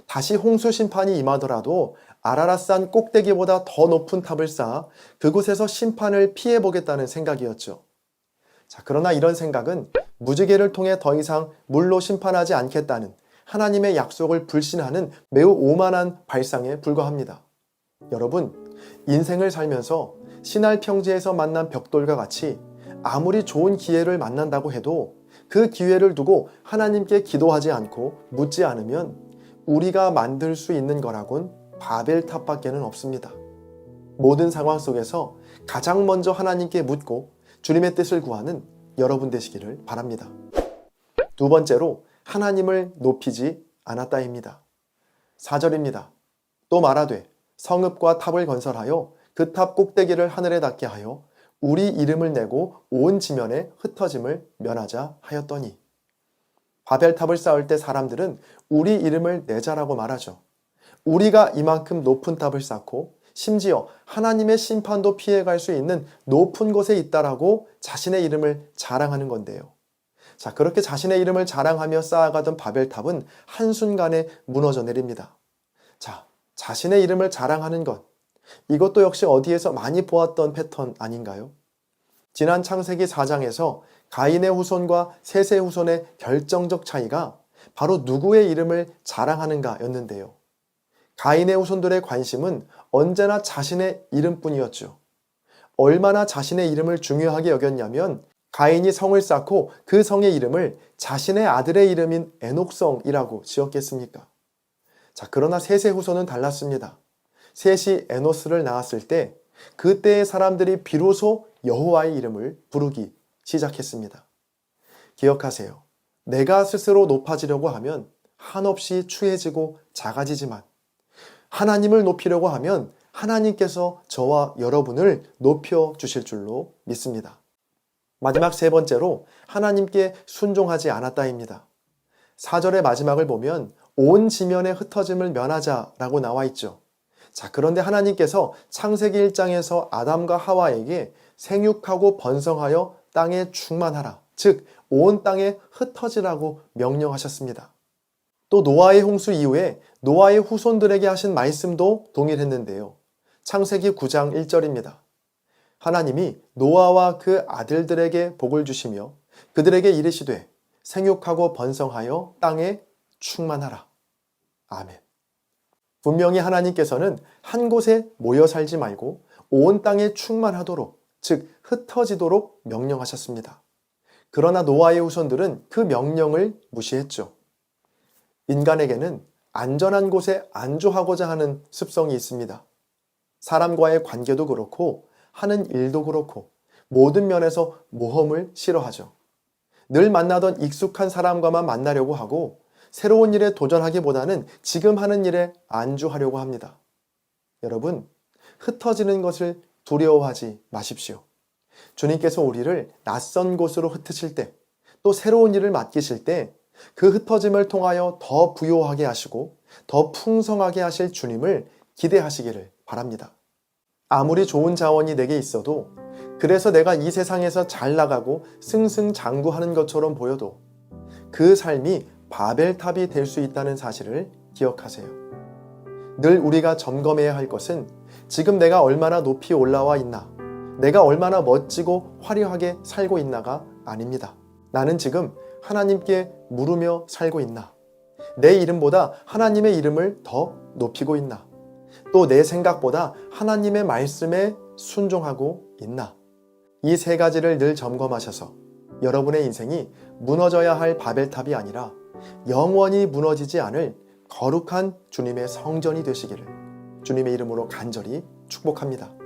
Speaker 1: 다시 홍수 심판이 임하더라도 아라랏산 꼭대기보다 더 높은 탑을 쌓아 그곳에서 심판을 피해보겠다는 생각이었죠. 자, 그러나 이런 생각은 무지개를 통해 더 이상 물로 심판하지 않겠다는 하나님의 약속을 불신하는 매우 오만한 발상에 불과합니다. 여러분, 인생을 살면서 신할 평지에서 만난 벽돌과 같이 아무리 좋은 기회를 만난다고 해도 그 기회를 두고 하나님께 기도하지 않고 묻지 않으면 우리가 만들 수 있는 거라곤 바벨탑밖에는 없습니다. 모든 상황 속에서 가장 먼저 하나님께 묻고 주님의 뜻을 구하는 여러분 되시기를 바랍니다. 두 번째로 하나님을 높이지 않았다입니다. 4절입니다. 또 말하되 성읍과 탑을 건설하여 그 탑 꼭대기를 하늘에 닿게 하여 우리 이름을 내고 온 지면에 흩어짐을 면하자 하였더니. 바벨탑을 쌓을 때 사람들은 우리 이름을 내자라고 말하죠. 우리가 이만큼 높은 탑을 쌓고 심지어 하나님의 심판도 피해갈 수 있는 높은 곳에 있다라고 자신의 이름을 자랑하는 건데요. 자, 그렇게 자신의 이름을 자랑하며 쌓아가던 바벨탑은 한순간에 무너져 내립니다. 자, 자신의 이름을 자랑하는 것, 이것도 역시 어디에서 많이 보았던 패턴 아닌가요? 지난 창세기 4장에서 가인의 후손과 셋의 후손의 결정적 차이가 바로 누구의 이름을 자랑하는가였는데요. 가인의 후손들의 관심은 언제나 자신의 이름뿐이었죠. 얼마나 자신의 이름을 중요하게 여겼냐면 가인이 성을 쌓고 그 성의 이름을 자신의 아들의 이름인 에녹성이라고 지었겠습니까? 자, 그러나 셋의 후손은 달랐습니다. 셋이 에노스를 낳았을 때 그때의 사람들이 비로소 여호와의 이름을 부르기 시작했습니다. 기억하세요. 내가 스스로 높아지려고 하면 한없이 추해지고 작아지지만 하나님을 높이려고 하면 하나님께서 저와 여러분을 높여 주실 줄로 믿습니다. 마지막 세 번째로 하나님께 순종하지 않았다입니다. 4절의 마지막을 보면 온 지면에 흩어짐을 면하자라고 나와 있죠. 자, 그런데 하나님께서 창세기 1장에서 아담과 하와에게 생육하고 번성하여 땅에 충만하라, 즉 온 땅에 흩어지라고 명령하셨습니다. 또 노아의 홍수 이후에 노아의 후손들에게 하신 말씀도 동일했는데요. 창세기 9장 1절입니다. 하나님이 노아와 그 아들들에게 복을 주시며 그들에게 이르시되 생육하고 번성하여 땅에 충만하라. 아멘. 분명히 하나님께서는 한 곳에 모여 살지 말고 온 땅에 충만하도록, 즉 흩어지도록 명령하셨습니다. 그러나 노아의 후손들은 그 명령을 무시했죠. 인간에게는 안전한 곳에 안주하고자 하는 습성이 있습니다. 사람과의 관계도 그렇고 하는 일도 그렇고 모든 면에서 모험을 싫어하죠. 늘 만나던 익숙한 사람과만 만나려고 하고 새로운 일에 도전하기보다는 지금 하는 일에 안주하려고 합니다. 여러분, 흩어지는 것을 두려워하지 마십시오. 주님께서 우리를 낯선 곳으로 흩으실 때, 또 새로운 일을 맡기실 때 그 흩어짐을 통하여 더 부요하게 하시고 더 풍성하게 하실 주님을 기대하시기를 바랍니다. 아무리 좋은 자원이 내게 있어도, 그래서 내가 이 세상에서 잘 나가고 승승장구하는 것처럼 보여도 그 삶이 바벨탑이 될 수 있다는 사실을 기억하세요. 늘 우리가 점검해야 할 것은 지금 내가 얼마나 높이 올라와 있나, 내가 얼마나 멋지고 화려하게 살고 있나가 아닙니다. 나는 지금 하나님께 물으며 살고 있나? 내 이름보다 하나님의 이름을 더 높이고 있나? 또 내 생각보다 하나님의 말씀에 순종하고 있나? 이 세 가지를 늘 점검하셔서 여러분의 인생이 무너져야 할 바벨탑이 아니라 영원히 무너지지 않을 거룩한 주님의 성전이 되시기를 주님의 이름으로 간절히 축복합니다.